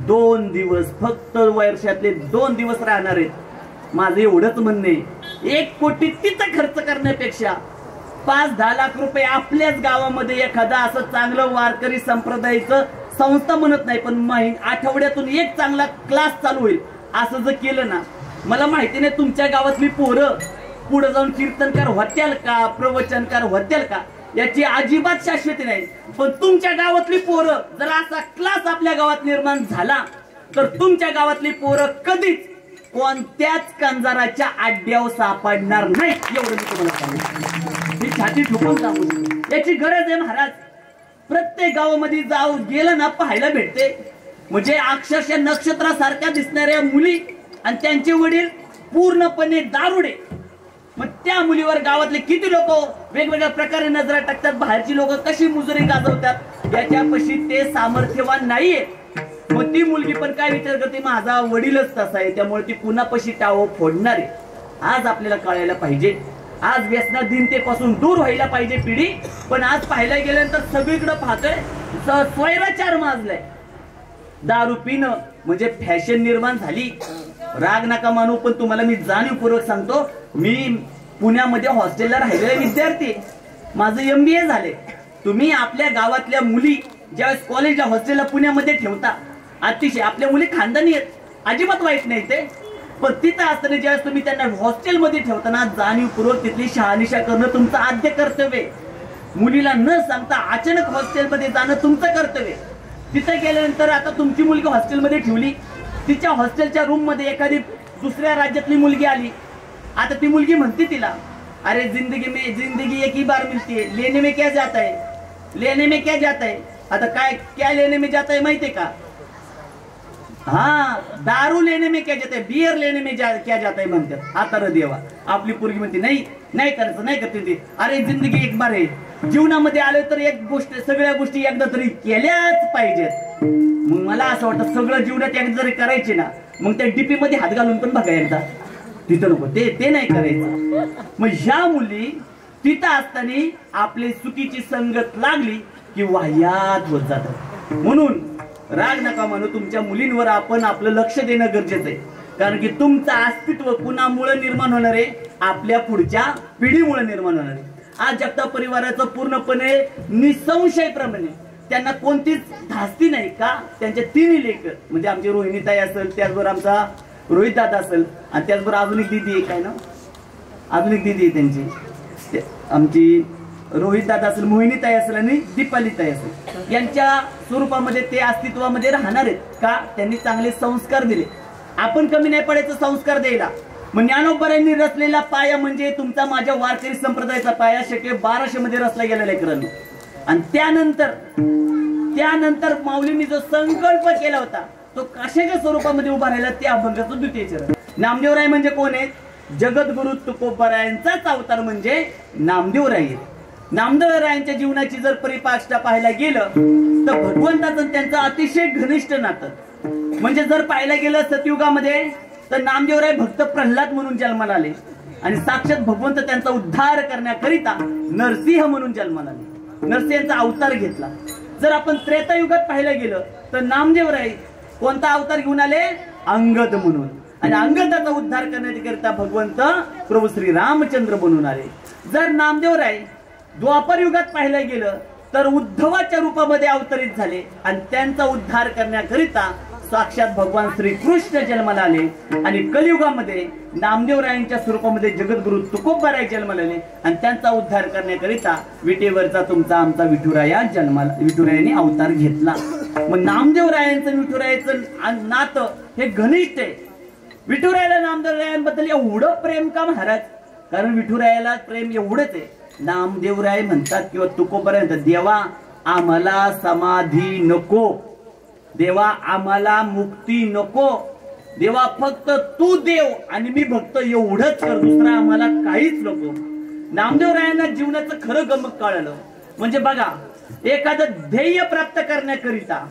2 दिवस, फक्त वर्षातले 2 दिवस राहणार आहेत. माझं एवढंच म्हणणं आहे, 1 कोटी तिथं खर्च करण्यापेक्षा 5-10 लाख रुपये आपल्याच गावामध्ये एखादा असं चांगलं वारकरी संप्रदायाचं संस्था म्हणत नाही, पण आठवड्यातून एक चांगला क्लास चालू होईल असं जर केलं ना, मला माहिती नाही तुमच्या गावातली पोरं पुढे जाऊन कीर्तनकार होत्याल का, प्रवचनकार होत्याल का, याची अजिबात शाश्वती नाही. पण तुमच्या गावातली पोरं जर असा क्लास आपल्या गावात निर्माण झाला तर तुमच्या गावातली पोरं कधीच कोणत्याच कंजाराच्या आड्यावर सापडणार नाही. एवढं मी तुम्हाला सांगतो, मी छाती ठोकून सांगू शकतो. याची गरज आहे महाराज. प्रत्येक गावामध्ये जाऊ गेलं ना पाहायला भेटते, म्हणजे अक्षरशः नक्षत्रासारख्या दिसणाऱ्या मुली आणि त्यांचे वडील पूर्णपणे दारुडे. मग त्या मुलीवर गावातले किती लोक वेगवेगळ्या प्रकारे नजरा टाकतात, बाहेरची लोक कशी मुजरी गाजवतात याच्यापाशी ते सामर्थ्यवान नाहीये. मग ती मुलगी पण काय विचार करते, माझा वडीलच तसा आहे त्यामुळे ती पुन्हापाशी टाव फोडणार आहे. आज आपल्याला कळायला पाहिजे, आज व्यसनाधीनतेपासून दूर व्हायला पाहिजे पिढी. पण आज पाहायला गेल्यानंतर सगळीकडे पाहतोय स्वैराचार माजलाय. दारू पिणं म्हणजे फॅशन निर्माण झाली. राग नका मानू, पण तुम्हाला मी जाणीवपूर्वक सांगतो, मी पुण्यामध्ये हॉस्टेलला राहिलेला विद्यार्थी, माझं MBA झाले. तुम्ही आपल्या गावातल्या मुली ज्यावेळेस कॉलेजला हॉस्टेलला पुण्यामध्ये ठेवता, अतिशय आपल्या मुली खानदानी आहेत, अजिबात वाईट नाही ते. पण तिथं असताना ज्यावेळेस तुम्ही त्यांना हॉस्टेलमध्ये ठेवताना जाणीवपूर्वक तिथली शहानिशा करणं तुमचं आद्य कर्तव्य. मुलीला न सांगता अचानक हॉस्टेलमध्ये जाणं तुमचं कर्तव्य. तिथे गेल्यानंतर आता तुमची मुलगी हॉस्टेलमध्ये ठेवली, तिच्या हॉस्टेलच्या रूम मध्ये एखादी दुसऱ्या राज्यातली मुलगी आली. आता ती मुलगी म्हणते तिला, अरे जिंदगी एक ही बार मिलती है, लेने में क्या जाता है, लेने में क्या जाता है. आता क्या लेने में जाता है माहितीये का? हाँ, दारू लेने में क्या जाता है, बियर लेने में क्या जाता है म्हणतात. आता र देवा, आपली पोरगी म्हणते नाही करायचं, नाही करते ती. अरे जिंदगी एक बार आहे, जीवनामध्ये आले तर एक गोष्ट, सगळ्या गोष्टी एकदा तरी केल्याच पाहिजेत. मग मला असं वाटतं सगळं जीवनात एकदा जरी करायचे ना, मग त्या डीपी मध्ये हात घालून पण बघा एकदा. तिथं नको, ते नाही करायचं. मग ह्या मुली तिथं असताना आपली चुकीची संगत लागली की वाह्यात होत जातात. म्हणून राग नका मानू, तुमच्या मुलींवर आपण आपलं लक्ष देणं गरजेचं आहे. कारण की तुमचं अस्तित्व कुणामुळे निर्माण होणार आहे, आपल्या पुढच्या पिढीमुळे निर्माण होणार आहे. आज जगताप परिवाराचं पूर्णपणे निसंशयप्रमाणे त्यांना कोणतीच धास्ती नाही का, त्यांच्या तिन्ही लेकर म्हणजे आमची रोहिणीताई असेल, त्याचबरोबर आमचा रोहित दादा असेल, आणि त्याचबरोबर अजून एक दिदी आहे, काय ना अजून एक दिदी आहे त्यांची, आमची रोहित दादा असेल, मोहिनीताई असेल आणि दीपालीताई असेल. यांच्या स्वरूपामध्ये ते अस्तित्वामध्ये राहणार आहेत का, त्यांनी चांगले संस्कार दिले. आपण कमी नाही पडायचं संस्कार द्यायला. मग ज्ञानोबरांनी रचलेला पाया म्हणजे तुमचा माझ्या वारकरी संप्रदायाचा पाया 1200 मध्ये रचला गेलेला आहे मित्रांनो. आणि त्यानंतर माऊलींनी जो संकल्प केला होता तो कशाच्या स्वरूपामध्ये उभा राहिला, ते अभंगाचं द्वितीय चरण. नामदेवराय म्हणजे कोण आहेत? जगद्गुरु तुकोबरायांचाच अवतार म्हणजे नामदेवराय. नामदेवरायांच्या जीवनाची जर परिपाष्टा पाहायला गेलं तर भगवंताचं त्यांचं अतिशय घनिष्ठ नातं. म्हणजे जर पाहायला गेलं सतयुगामध्ये तर नामदेवराय भक्त प्रल्हाद म्हणून जन्माला आले आणि साक्षात भगवंत त्यांचा उद्धार करण्याकरिता नरसिंह म्हणून जन्माला आले, नरसिंहाचा अवतार घेतला. जर आपण त्रेतायुगात पाहायला गेलं तर नामदेवराय कोणता अवतार घेऊन आले? अंगद म्हणून. आणि अंगदाचा उद्धार करण्याकरिता भगवंत प्रभू श्री रामचंद्र बनून आले. जर नामदेवराय द्वापर युगात पाहायला गेलं तर उद्धवाच्या रूपामध्ये अवतरित झाले आणि त्यांचा उद्धार करण्याकरिता साक्षात भगवान श्रीकृष्ण जन्माला आले. आणि कलियुगामध्ये नामदेवरायांच्या स्वरूपामध्ये जगद्गुरु तुकोबराय जन्माला आले आणि त्यांचा उद्धार करण्याकरिता विटेवरचा तुमचा आमचा विठुरायाने अवतार घेतला. मग नामदेवरायांचं विठुरायाचं नातं हे घनिष्ठ आहे. विठुरायाला नामदेवरायांबद्दल एवढं प्रेम का महाराज? कारण विठुरायाला प्रेम एवढंच आहे. नामदेवराय म्हणतात किंवा तुकोबराय म्हणतात, देवा आम्हाला समाधी नको, देवा आम्हाला मुक्ती नको, देवा फक्त तू देव आणि मी भक्त एवढंच कर, दुसरं आम्हाला काहीच नको. नामदेवरायांना जीवनाचं खरं गमक कळलं. म्हणजे बघा, एखादं ध्येय प्राप्त करण्याकरिता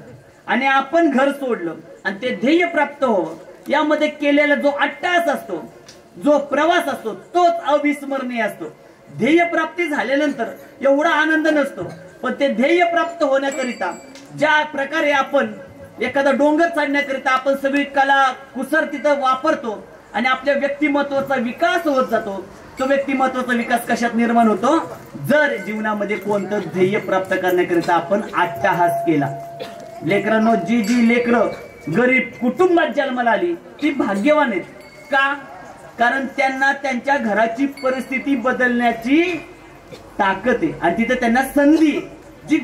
आणि आपण घर सोडलं आणि ते ध्येय प्राप्त हो यामध्ये केलेला जो अट्टास असतो, जो प्रवास असतो तोच अविस्मरणीय असतो. ध्येय प्राप्ती झाल्यानंतर एवढा आनंद नसतो, पण ते ध्येय प्राप्त होण्याकरिता ज्या प्रकारे आपण एखादा डोंगर चढण्याकरिता आपण सगळी कला कुसर तिथं वापरतो आणि आपल्या व्यक्तिमत्वाचा विकास होत जातो. तो व्यक्तिमत्वाचा विकास कशात निर्माण होतो? जर जीवनामध्ये कोणतं ध्येय प्राप्त करण्याकरिता आपण अट्टहास केला. लेकरांनो, जी लेकरं गरीब कुटुंबात जन्माला आली ती भाग्यवान आहेत का? कारण त्यांना त्यांच्या घराची परिस्थिती बदलण्याची ताकद आहे आणि तिथे त्यांना संधी आहे, जी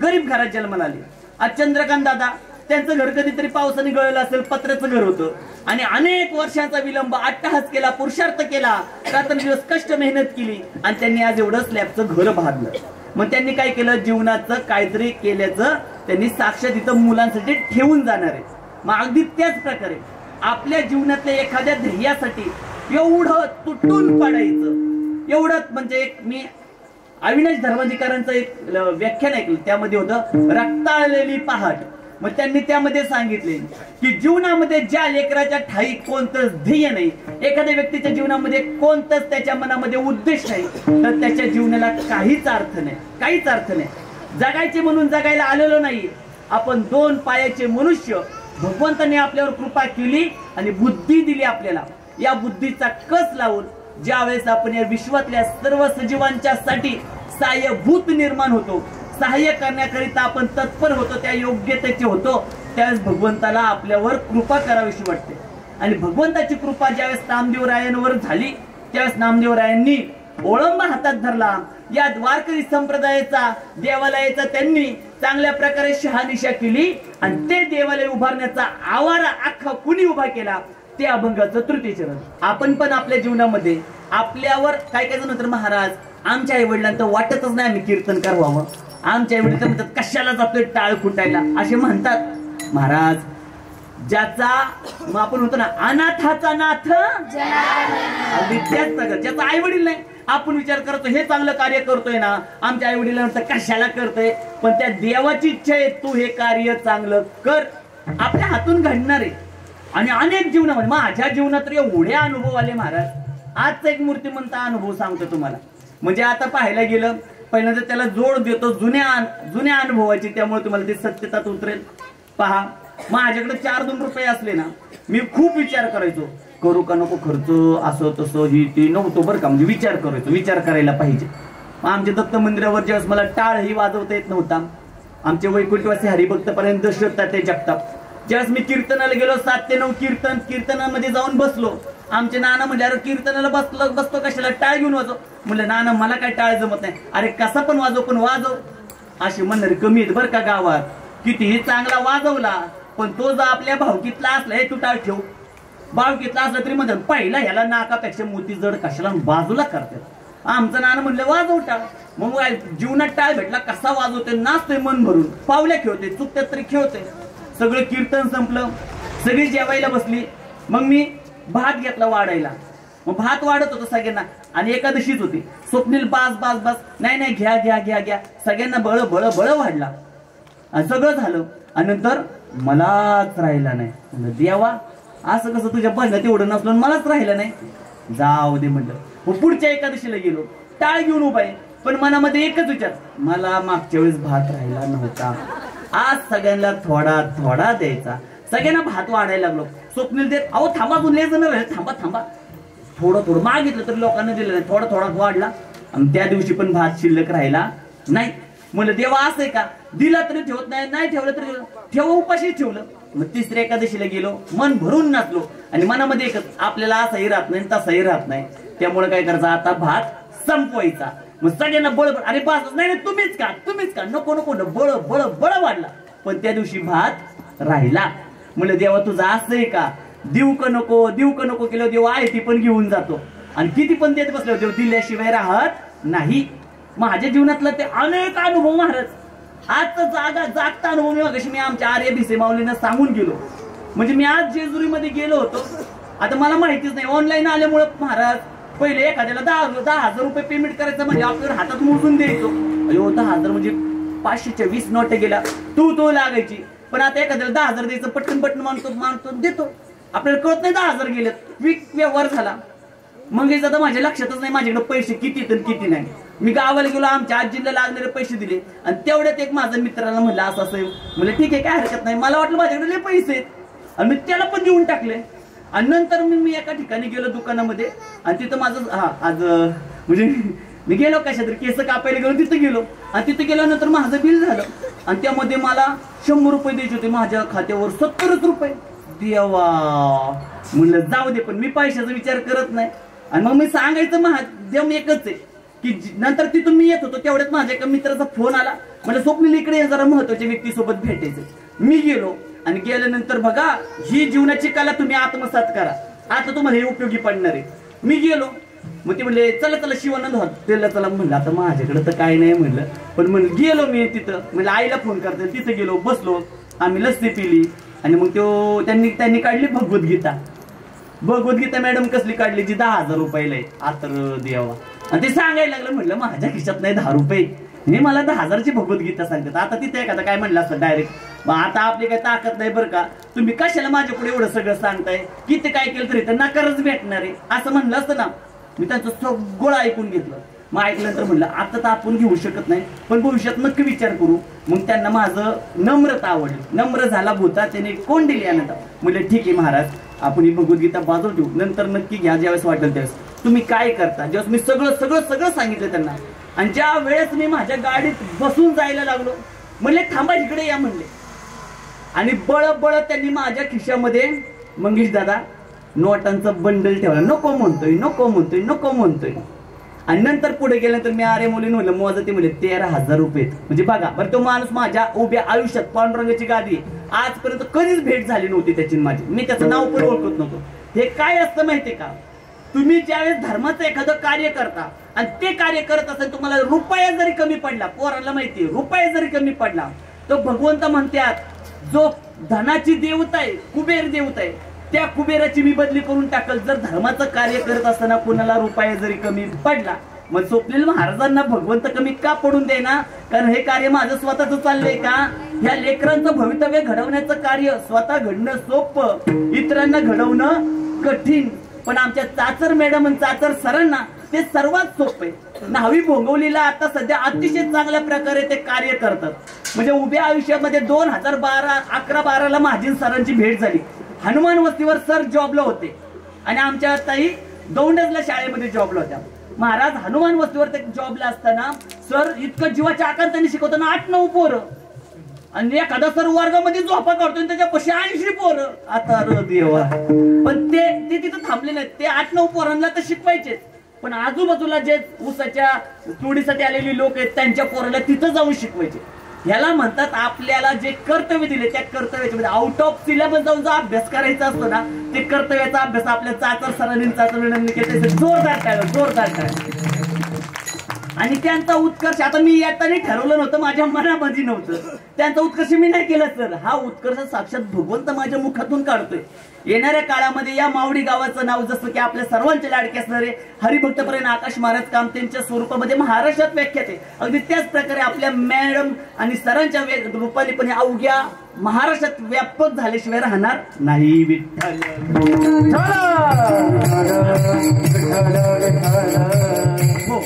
गरीब घरात जन्माला आली. आज चंद्रकांत दादा, त्यांचं घर कधीतरी पावसाने गळलं असेल, पत्र्याचं घर होतं आणि अनेक वर्षांचा विलंब, अट्टहास केला, पुरुषार्थ केला, रात्रंदिवस कष्ट मेहनत केली आणि त्यांनी आज एवढं स्लॅबचं घर बांधलं. मग त्यांनी काय केलं, जीवनाचं काहीतरी केल्याचं त्यांनी साक्षात इथं मुलांसाठी ठेवून जाणार आहे. मग अगदी त्याच प्रकारे आपल्या जीवनातल्या एखाद्या ध्येयासाठी एवढं तुटून पडायचं, एवढंच. म्हणजे एक मी अविनाश धर्माधिकाऱ्यांचं एक व्याख्यान ऐकलं, त्यामध्ये होतं रक्ताळलेली पहाट. मग त्यांनी त्यामध्ये सांगितले की जीवनामध्ये ज्या लेकराच्या ठाई कोणतंच ध्येय नाही, एखाद्या व्यक्तीच्या जीवनामध्ये कोणतंच त्याच्या मनामध्ये उद्देश नाही, तर त्याच्या जीवनाला काहीच अर्थ नाही, काहीच अर्थ नाही. जगायचे म्हणून जगायला आलेलो नाही आपण, दोन पायाचे मनुष्य. भगवंताने आपल्यावर कृपा केली आणि बुद्धी दिली आपल्याला. या बुद्धीचा कस लावून ज्यावेळेस आपण या विश्वातल्या सर्व सजीवांच्या साठी सहाय्यभूत निर्माण होतो, सहाय्य करण्याकरिता आपण तत्पर होतो, त्या योग्यतेचे होतो, त्यावेळेस भगवंताला आपल्यावर कृपा करावीशी वाटते. आणि भगवंताची कृपा ज्यावेळेस नामदेवरायांवर झाली, त्यावेळेस नामदेवरायांनी ओळंबा हातात धरला. या वारकरी संप्रदायाचा, देवालयाचा त्यांनी चांगल्या प्रकारे शहानिशा केली आणि ते देवालय उभारण्याचा आवारा अख्खा कुणी उभा केला, ते अभंगाचं तृतीय चरण. आपण पण आपल्या जीवनामध्ये आपल्यावर काय काय जण तर महाराज, आमच्या आई वडिलांना वाटतच नाही आम्ही कीर्तनकार व्हावं, आमच्या आई वडील तर म्हणतात कशाला जातोय टाळ फुटायला, असे म्हणतात. महाराज, ज्याचा मग आपण होतो ना अनाथाचा नाथ, अगदी त्याच प्रकार, ज्याचा आई वडील नाही, आपण विचार करतो हे चांगलं कार्य करतोय ना, आमच्या आई वडिलांना कशाला करतोय, पण त्या देवाची इच्छा आहे तू हे कार्य चांगलं कर, आपल्या हातून घडणार आहे. आणि अनेक जीवनामध्ये, माझ्या जीवनात तर एवढे अनुभव आले महाराज. आजचा एक मूर्तिमंत अनुभव सांगतो तुम्हाला. म्हणजे आता पाहायला गेलं, पहिल्यांदा त्याला जोड देतो जुन्या अनुभवाची, त्यामुळे तुम्हाला ती सत्यतात उतरेल. पहा, माझ्याकडे 4-2 रुपये असले ना, मी खूप विचार करायचो, करू का नको खर्च, असं तसं ही ती नव्हतो बरं का. म्हणजे विचार करायचो, विचार करायला पाहिजे. आमच्या दत्त मंदिरावर ज्यावेळेस मला टाळ ही वाजवता येत नव्हता, आमचे वैकुंठवासी हरिभक्त पर्यंत दशरथ ते जगताप, ज्यावेळेस मी कीर्तनाला गेलो 7 ते 9 कीर्तनामध्ये जाऊन बसलो, आमचे नाना म्हणले अरे कीर्तनाला बसतो कशाला, टाळ घेऊन वाजव. म्हणलं नाना मला काय टाळ जमत नाही. अरे कसा पण वाजव, पण वाजव. असे म्हणणारे कमी आहेत बरं का गावात. कितीही चांगला वाजवला, पण तो जर आपल्या भावकीतला असला, हे तू टाळ ठेव, भावकीतला असला तरी म्हणतात पहिला ह्याला नाकापेक्षा मोती जड कशाला बाजूला करतात. आमचं नाना म्हणलं वाजव टाळ. मग जीवनात टाळ भेटला, कसा वाजवतोय, नाचतोय मन भरून, पावल्या खेळतोय, चुकत्यात तरी खेळतोय. सगळं कीर्तन संपलं, सगळी जेवायला बसली. मग मी भात घेतला वाढायला. मग भात वाढत होतो सगळ्यांना, आणि एकादशीच होती. स्वप्नील बास नाही घ्या घ्या घ्या घ्या, सगळ्यांना बळ बळ बळ वाढला आणि सगळं झालं. आणि नंतर मलाच राहिला नाही. म्हणलं देवा, असं कसं तुझ्या बघण्यात एवढं नसलं मलाच राहिलं नाही, जाऊ दे म्हणलं. मग पुढच्या एकादशीला गेलो, टाळ घेऊन उभा आहे, पण मनामध्ये एकच विचार, मला मागच्या वेळेस भात राहिला नव्हता, आज सगळ्यांना थोडा थोडा द्यायचा. सगळ्यांना भात वाढायला लागलो. स्वप्नील देत, अहो थांबा, तू लय जण राहिले, थांबा. थोडं मागितलं तर लोकांना दिलं नाही, थोडा वाढला. आणि त्या दिवशी पण भात शिल्लक राहिला नाही. म्हणलं देवा असं आहे का, दिला तरी ठेवत नाही, नाही ठेवलं तरी ठेव, उपाशी ठेवलं. मग तिसऱ्या एकादशीला गेलो, मन भरून नाचलो. आणि मनामध्ये एकच, आपल्याला असंही राहत नाही तसंही राहत नाही, त्यामुळे काय करायचं, आता भात संपवायचा. मग सगळ्यांना बळ, अरे बास नाही, तुम्हीच का, नको बळ वाढला. पण त्या दिवशी भात राहिला. म्हणलं देवा तुझं असं आहे का, देऊ का नको केलं, देव आहे ती पण घेऊन जातो, आणि किती पण देत बसलो, देव दिल्याशिवाय राहत नाही. माझ्या जीवनातलं ते अनेक अनुभव महाराज. आजचा जागता अनुभव मी आमच्या आर्य भिसे माऊलींना सांगून गेलो. म्हणजे मी आज जेजुरीमध्ये गेलो होतो, आता मला माहितीच नाही, ऑनलाईन आल्यामुळे महाराज. पहिले एखाद्याला 10,000 रुपये पेमेंट करायचं म्हणजे आपल्याला हातात मोजून द्यायचो. अयो 10,000 म्हणजे 500च्या 20 नोट गेला, तू लागायची. पण आता एखाद्याला 10,000 द्यायचं, पटकन मानतो देतो. आपल्याला कळत नाही 10,000 गेले, व्यवहार झाला. मग हे आता माझ्या लक्षातच नाही माझ्याकडे पैसे किती आणि किती नाही. मी गावाला गेलो, आमच्या आजीला लागणारे पैसे दिले, आणि तेवढ्यात एक माझ्या मित्राला म्हणलं असं म्हणजे ठीक आहे काय हरकत नाही. मला वाटलं माझ्याकडे लय पैसे आहेत, आणि मी त्याला पण देऊन टाकले. आणि नंतर मी एका ठिकाणी गेलो दुकानामध्ये, आणि तिथं माझं आज म्हणजे मी गेलो कशा तरी केस कापायला गेलो, तिथं गेलो. आणि तिथं गेल्यानंतर माझं बिल झालं, आणि त्यामध्ये मला 100 रुपये द्यायचे होते, माझ्या खात्यावर 70 रुपये. देवा, म्हणलं जाऊ दे, पण मी पैशाचा विचार करत नाही. आणि मग मी सांगायचं माध्यम एकच आहे की नंतर तिथून मी येत होतो तेवढ्यात माझ्या एका मित्राचा फोन आला. म्हणजे स्वप्नील इकडे जरा महत्वाच्या व्यक्तीसोबत भेटायचं. मी गेलो आणि गेल्यानंतर बघा ही जीवनाची कला तुम्ही आत्मसात करा, आता तुम्हाला हे उपयोगी पडणार आहे. मी गेलो, मग ते म्हणले चला चला शिवानंद हॉटेलला चला. म्हणलं आता माझ्याकडे तर काय नाही म्हणलं, पण म्हणलं गेलो मी तिथं. म्हणजे आईला फोन करते, तिथं गेलो, बसलो, आम्ही लस्सी पिली आणि मग तो त्यांनी काढली भगवद्गीता. भगवद्गीता मॅडम कसली काढली, जी 10,000 रुपयाला आहे. आतर देवा. आणि ते सांगायला लागलं, म्हणलं माझ्या खिशात नाही 10 रुपये, हे मला 10,000ची भगवद्गीता सांगतात. आता तिथे एखादा काय म्हणलं असतं डायरेक्ट, आता आपली काही ताकद नाही बरं का, तुम्ही कशाला माझ्या पुढे एवढं सगळं सांगताय, किती काय केलं तरी तर नकारच भेटणार आहे असं म्हणलं असतं ना. मी त्यांचं सगळं ऐकून घेतलं. मग ऐकल्यानंतर म्हणलं आता तर आपण घेऊ शकत नाही, पण भविष्यात नक्की विचार करू. मग त्यांना माझं नम्रता आवडली. नम्र झाला भूता त्याने कोण दिली आनंद. म्हणलं ठीक आहे महाराज, आपण ही भगवद्गीता बाजू ठेवू, नंतर नक्की घ्या ज्यावेळेस वाटेल त्यावेळेस. तुम्ही काय करता, ज्यावेळेस मी सगळं सगळं सगळं सांगितलं त्यांना. आणि ज्या वेळेस मी माझ्या गाडीत बसून जायला लागलो, म्हणले थांबा इकडे या म्हणले. आणि बळ बळ त्यांनी माझ्या खिशामध्ये मंगेश दादा नोटांचं बंडल ठेवला. नको म्हणतोय नको म्हणतोय नको म्हणतोय. आणि नंतर पुढे गेल्यानंतर मी अरे मुली म्हणलं मोजा, ते म्हणले 13,000 रुपये. म्हणजे बघा बरं, तो माणूस माझ्या उभ्या आयुष्यात पांडुरंगाची गादी आजपर्यंत कधीच भेट झाली नव्हती त्याची माझी. मी त्याचं नाव पण ओळखत नव्हतो. हे काय असतं माहितीये का, तुम्ही ज्यावेळेस धर्माचं एखादं कार्य करता आणि ते कार्य करत असेल, तुम्हाला रुपया जरी कमी पडला, पोराला माहितीये रुपया जरी कमी पडला, तर भगवंत म्हणतात जो धनाची देवता आहे, कुबेर देवता आहे, त्या कुबेराची मी बदली करून टाकल जर धर्माचं कार्य करत असताना कुणाला रुपया जरी कमी पडला. मग स्वप्नील महाराजांना भगवंत कमी का पडून देना, कारण हे कार्य माझं स्वतःच चाललंय का. ह्या लेकरांचं भवितव्य घडवण्याचं कार्य स्वतः घडणं सोपं, इतरांना घडवणं कठीण. पण आमच्या चाचर मॅडम आणि चाचर सरांना ते सर्वात सोपे. न्हावी भोंगवलीला आता सध्या अतिशय चांगल्या प्रकारे ते कार्य करतात. म्हणजे उभ्या आयुष्यामध्ये 2011-12ला माझी सरांची भेट झाली. हनुमान वस्तीवर सर जॉबला होते आणि आमच्या ताई दौंडजला शाळेमध्ये जॉबला होत्या. महाराज हनुमान वस्तीवर ते जॉबला असताना सर इतकं जीवाच्या आकांताने शिकवताना 8-9 पोरं, आणि एखादा सर वर्गामध्ये झोपा काढतोय त्याच्या पशी 80 पोरं. आता देवा. पण ते तिथं थांबले नाहीत. ते 8-9 पोरांना तर शिकवायचेच, पण आजूबाजूला जे ऊसाच्या तोडीसाठी आलेली लोक आहेत त्यांच्या पोराला तिथं जाऊन शिकवायचे. ह्याला म्हणतात आपल्याला जे कर्तव्य दिले त्या कर्तव्याच्या मध्ये आउट ऑफ सिलेबस जाऊन जो अभ्यास करायचा असतो ना, ते कर्तव्याचा अभ्यास आपल्या चाचर सरांनी चाचर मॅडमने केला. जोरदार टाळ्या, जोरदार टाळ्या. आणि त्यांचा उत्कर्ष आता मी येताना ठरवलं नव्हतं, माझ्या मनामध्ये नव्हतं. त्यांचा उत्कर्ष मी नाही केला सर, हा उत्कर्ष साक्षात भगवंत माझ्या मुखातून काढतोय. येणाऱ्या काळामध्ये या मावडी गावाचं नाव जसं की आपल्या सर्वांचे लाडके असणारे हरिभक्तपरायण आकाश महाराज कामतेंच्या स्वरूपामध्ये महाराष्ट्रात व्याख्यात आहे. अगदी त्याच प्रकारे आपल्या मॅडम आणि सरांच्या रूपाने पण अवघ्या महाराष्ट्रात व्यापक झाल्याशिवाय राहणार नाही. विठ्ठल हो.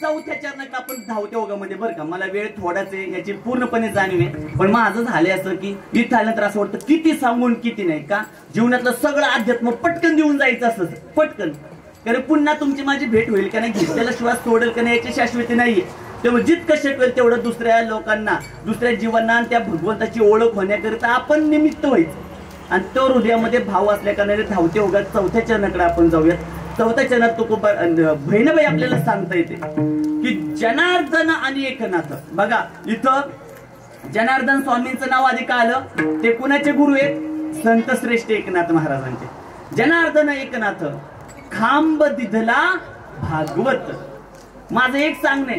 चौथ्या चरणात आपण धावत्या ओघामध्ये बरं का, मला वेळ थोडाच आहे याची पूर्णपणे जाणीव आहे. पण माझं झालंय असं की इथं आल्यानंतर असं वाटतं किती सांगून किती नाही का, जीवनातलं सगळं अध्यात्म पटकन देऊन जायचं असं पटकन. कारण पुन्हा तुमची माझी भेट होईल का नाही, घेतलेला श्वास सोडेल का नाही याची शाश्वती नाहीये. त्यामुळे जितकं शक्य तेवढं दुसऱ्या लोकांना, दुसऱ्या जीवांना आणि त्या भगवंताची ओळख होण्याकरिता आपण निमित्त व्हायचं. आणि तो हृदयामध्ये भाव असल्या कारणाने धावत्या ओघात चौथ्या चरणाकडे आपण जाऊयात. चौथ्या चरणात तो बहिणबाई आपल्याला सांगता येते की जनार्दन आणि एकनाथ. बघा इथं जनार्दन स्वामींचं नाव आधी का आलं, ते कुणाचे गुरु आहेत, संत श्रेष्ठ एकनाथ महाराजांचे. जनार्दन एकनाथ खांब दिधला भागवत. माझं एक सांगणे,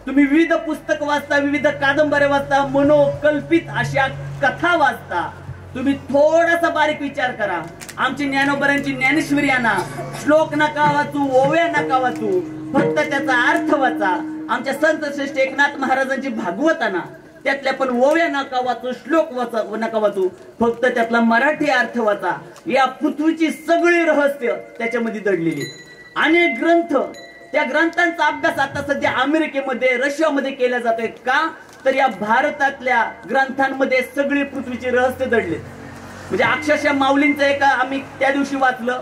तुम्ही विविध पुस्तक वाचता, विविध कादंबऱ्या वाचता, मनोकल्पित अशा कथा वाचता, तुम्ही थोडासा बारीक विचार करा. आमची ज्ञानोबरांची ज्ञानेश्वरी आणा, श्लोक नका वाचू, ओव्या नका वाचू, फक्त त्याचा अर्थ वाचा. आमच्या संत श्रेष्ठ एकनाथ महाराजांची भागवत आणा, त्यातल्या पण ओव्या नका वाचू, श्लोक नका वाचू, फक्त त्यातला मराठी अर्थ वाचा. या पृथ्वीची सगळी रहस्य त्याच्यामध्ये दडलेली. अनेक ग्रंथ, त्या ग्रंथांचा अभ्यास आता सध्या अमेरिकेमध्ये, रशियामध्ये केला जातोय. का तर या भारतातल्या ग्रंथांमध्ये सगळी पृथ्वीचे रहस्य दडले. म्हणजे अक्षरशः माऊलींचं एक आम्ही त्या दिवशी वाचलं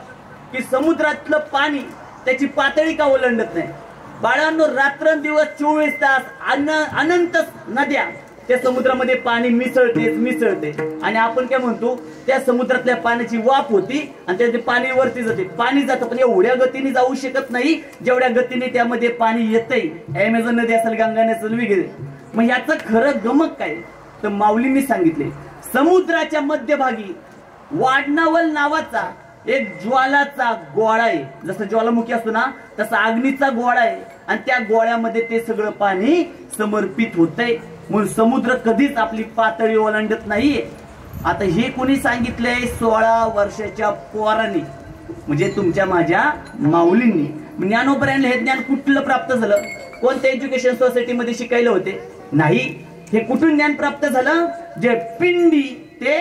की समुद्रातलं पाणी त्याची पातळी का ओलांडत नाही. बाळांनो रात्रंदिवस 24 तास अनंत नद्या त्या समुद्रामध्ये पाणी मिसळते आणि आपण काय म्हणतो, त्या समुद्रातल्या पाण्याची वाफ होती आणि त्याचे पाणी वरती जाते. पाणी जातं पण एवढ्या गतीने जाऊ शकत नाही जेवढ्या गतीने त्यामध्ये पाणी येतंय. अमेझॉन नदी असेल, गंगा नदी असेल वगैरे. मग याचं खरं गमक काय तर माऊलींनी सांगितले, समुद्राच्या मध्यभागी वाडनावल नावाचा एक ज्वालाचा गोळा आहे. जसं ज्वालामुखी असतो ना तसा अग्नीचा गोळा आहे आणि त्या गोळ्यामध्ये ते सगळं पाणी समर्पित होतंय. म्हणून समुद्र कधीच आपली पातळी ओलांडत नाहीये. आता हे कोणी सांगितलंय? 16 वर्षाच्या पोरांनी, म्हणजे तुमच्या माझ्या माऊलींनी. ज्ञानोबरायांना हे ज्ञान कुठलं प्राप्त झालं? कोणत्या एज्युकेशन सोसायटीमध्ये शिकायला होते? नाही. हे कुठून ज्ञान प्राप्त झालं? जे पिंडी ते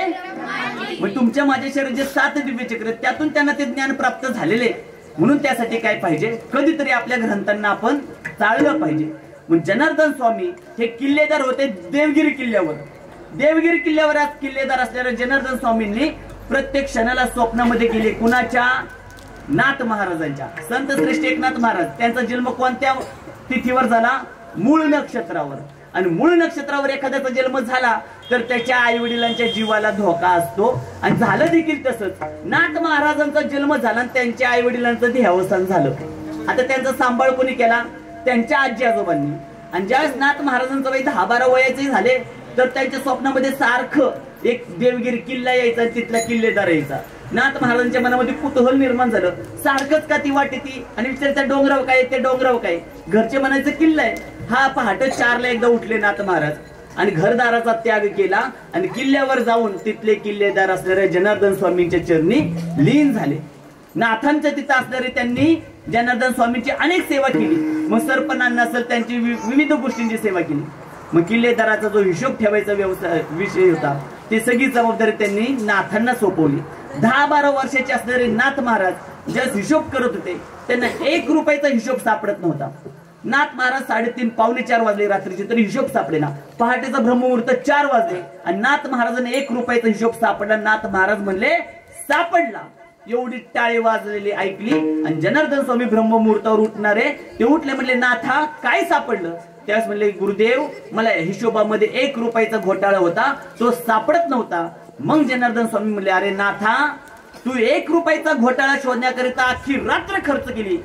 मग तुमच्या माझ्या शरीरात जे 7 दिव्य चक्र त्यातून त्यांना ते ज्ञान प्राप्त झालेले. म्हणून त्यासाठी काय पाहिजे, कधीतरी आपल्या ग्रंथांना आपण चाललं पाहिजे. मग जनार्दन स्वामी हे किल्लेदार होते देवगिरी किल्ल्यावर. देवगिरी किल्ल्यावर आज किल्लेदार असलेल्या जनार्दन स्वामींनी प्रत्येक क्षणाला स्वप्नामध्ये गेले. कुणाच्या? नाथ महाराजांच्या. संत श्रेष्ठ एकनाथ महाराज, त्यांचा जन्म कोणत्या तिथीवर झाला? मूळ नक्षत्रावर. आणि मूळ नक्षत्रावर एखाद्याचा जन्म झाला तर त्याच्या आई वडिलांच्या जीवाला धोका असतो. आणि झालं देखील तसंच. नाथ महाराजांचा जन्म झाला आणि त्यांच्या आई वडिलांचं देहावसान झालं. आता त्यांचा सांभाळ कोणी केला? त्यांच्या आजी आजोबांनी. आणि ज्यावेळेस नाथ महाराजांचं वय 10-12 वयाचे झाले तर त्यांच्या स्वप्नामध्ये सारखं एक देवगिरी किल्ला यायचा, तिथला किल्लेदार यायचा. नाथ महाराजांच्या मनामध्ये कुतूहल निर्माण झालं. सारखंच का ती वाटे ती आणि विचार त्या डोंगरावर काय, त्या डोंगरावर काय. घरचे म्हणायचं किल्ला आहे. हा पहाटे 4ला एकदा उठले नाथ महाराज आणि घरदाराचा त्याग केला आणि किल्ल्यावर जाऊन तिथले किल्लेदार असणाऱ्या जनार्दन स्वामींच्या चरणी लीन झाले. नाथांच्या तिथं असणारे त्यांनी जनार्दन स्वामींची अनेक सेवा केली. मग सरपणांना असेल त्यांची विविध गोष्टींची सेवा केली. मग किल्लेदाराचा जो हिशोब ठेवायचा विषय होता ती सगळी जबाबदारी त्यांनी नाथांना सोपवली. 10-12 वर्षाचे असणारे नाथ महाराज ज्यावेळेस हिशोब करत होते त्यांना 1 रुपयाचा हिशोब सापडत नव्हता. नाथ महाराज 3:30-4 वाजले रात्रीचे तरी हिशोब सापडेना. पहाटेचा ब्रह्ममुहूर्त 4 वाजले आणि नाथ महाराजांना 1 रुपयाचा हिशोब सापडला. नाथ महाराज म्हणले सापडला. एवढी टाळी वाजलेली ऐकली आणि जनार्दन स्वामी ब्रह्ममुहूर्तावर उठणारे ते उठले. म्हणले नाथा काय सापडलं? त्यावेळेस म्हणले गुरुदेव मला हिशोबामध्ये 1 रुपयाचा घोटाळा होता, तो सापडत नव्हता. मग जनार्दन स्वामी म्हणले अरे नाथा तू 1 रुपयाचा घोटाळा शोधण्याकरिता अख्खी रात्र खर्च केली.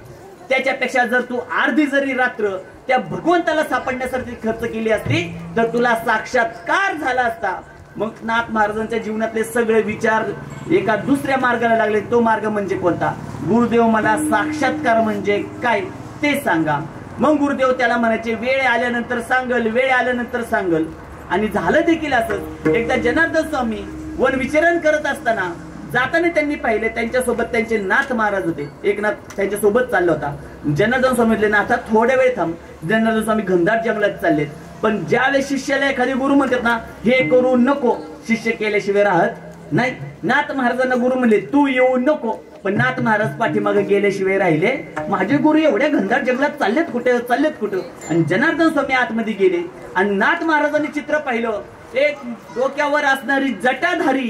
त्याच्यापेक्षा जर तू अर्धी जरी रात्र त्या भगवंताला सापडण्यासाठी खर्च केली असती तर तुला साक्षात्कार झाला असता. मग नाथ महाराजांच्या जीवनातले सगळे विचार एका दुसऱ्या मार्गाला लागले. तो मार्ग म्हणजे कोणता? गुरुदेव मला साक्षात्कार म्हणजे काय ते सांगा. मग गुरुदेव त्याला म्हणायचे वेळ आल्यानंतर सांगल, वेळ आल्यानंतर सांगल. आणि झालं देखील असं. एकदा जनार्दन स्वामी वन विचरण करत असताना जाताना त्यांनी पाहिले त्यांच्यासोबत त्यांचे नाथ महाराज होते. एक नाथ त्यांच्या सोबत चालला होता. जनार्दन स्वामी म्हटले नाथा थोड्या वेळ थांब. जनार्दन स्वामी घनदाट जंगलात चाललेत. पण ज्यावेळेस शिष्याला एखादी गुरु म्हणतात ना हे करू नको, शिष्य केल्याशिवाय राहत नाही. नाथ महाराजांना गुरु म्हणले तू येऊ नको, पण नाथ महाराज पाठीमागे गेल्याशिवाय राहिले. माझे गुरु एवढ्या घनदाट जंगलात चाललेत कुठं? आणि जनार्दन स्वामी आतमध्ये गेले आणि नाथ महाराजांनी चित्र पाहिलं. एक डोक्यावर असणारी जटाधारी,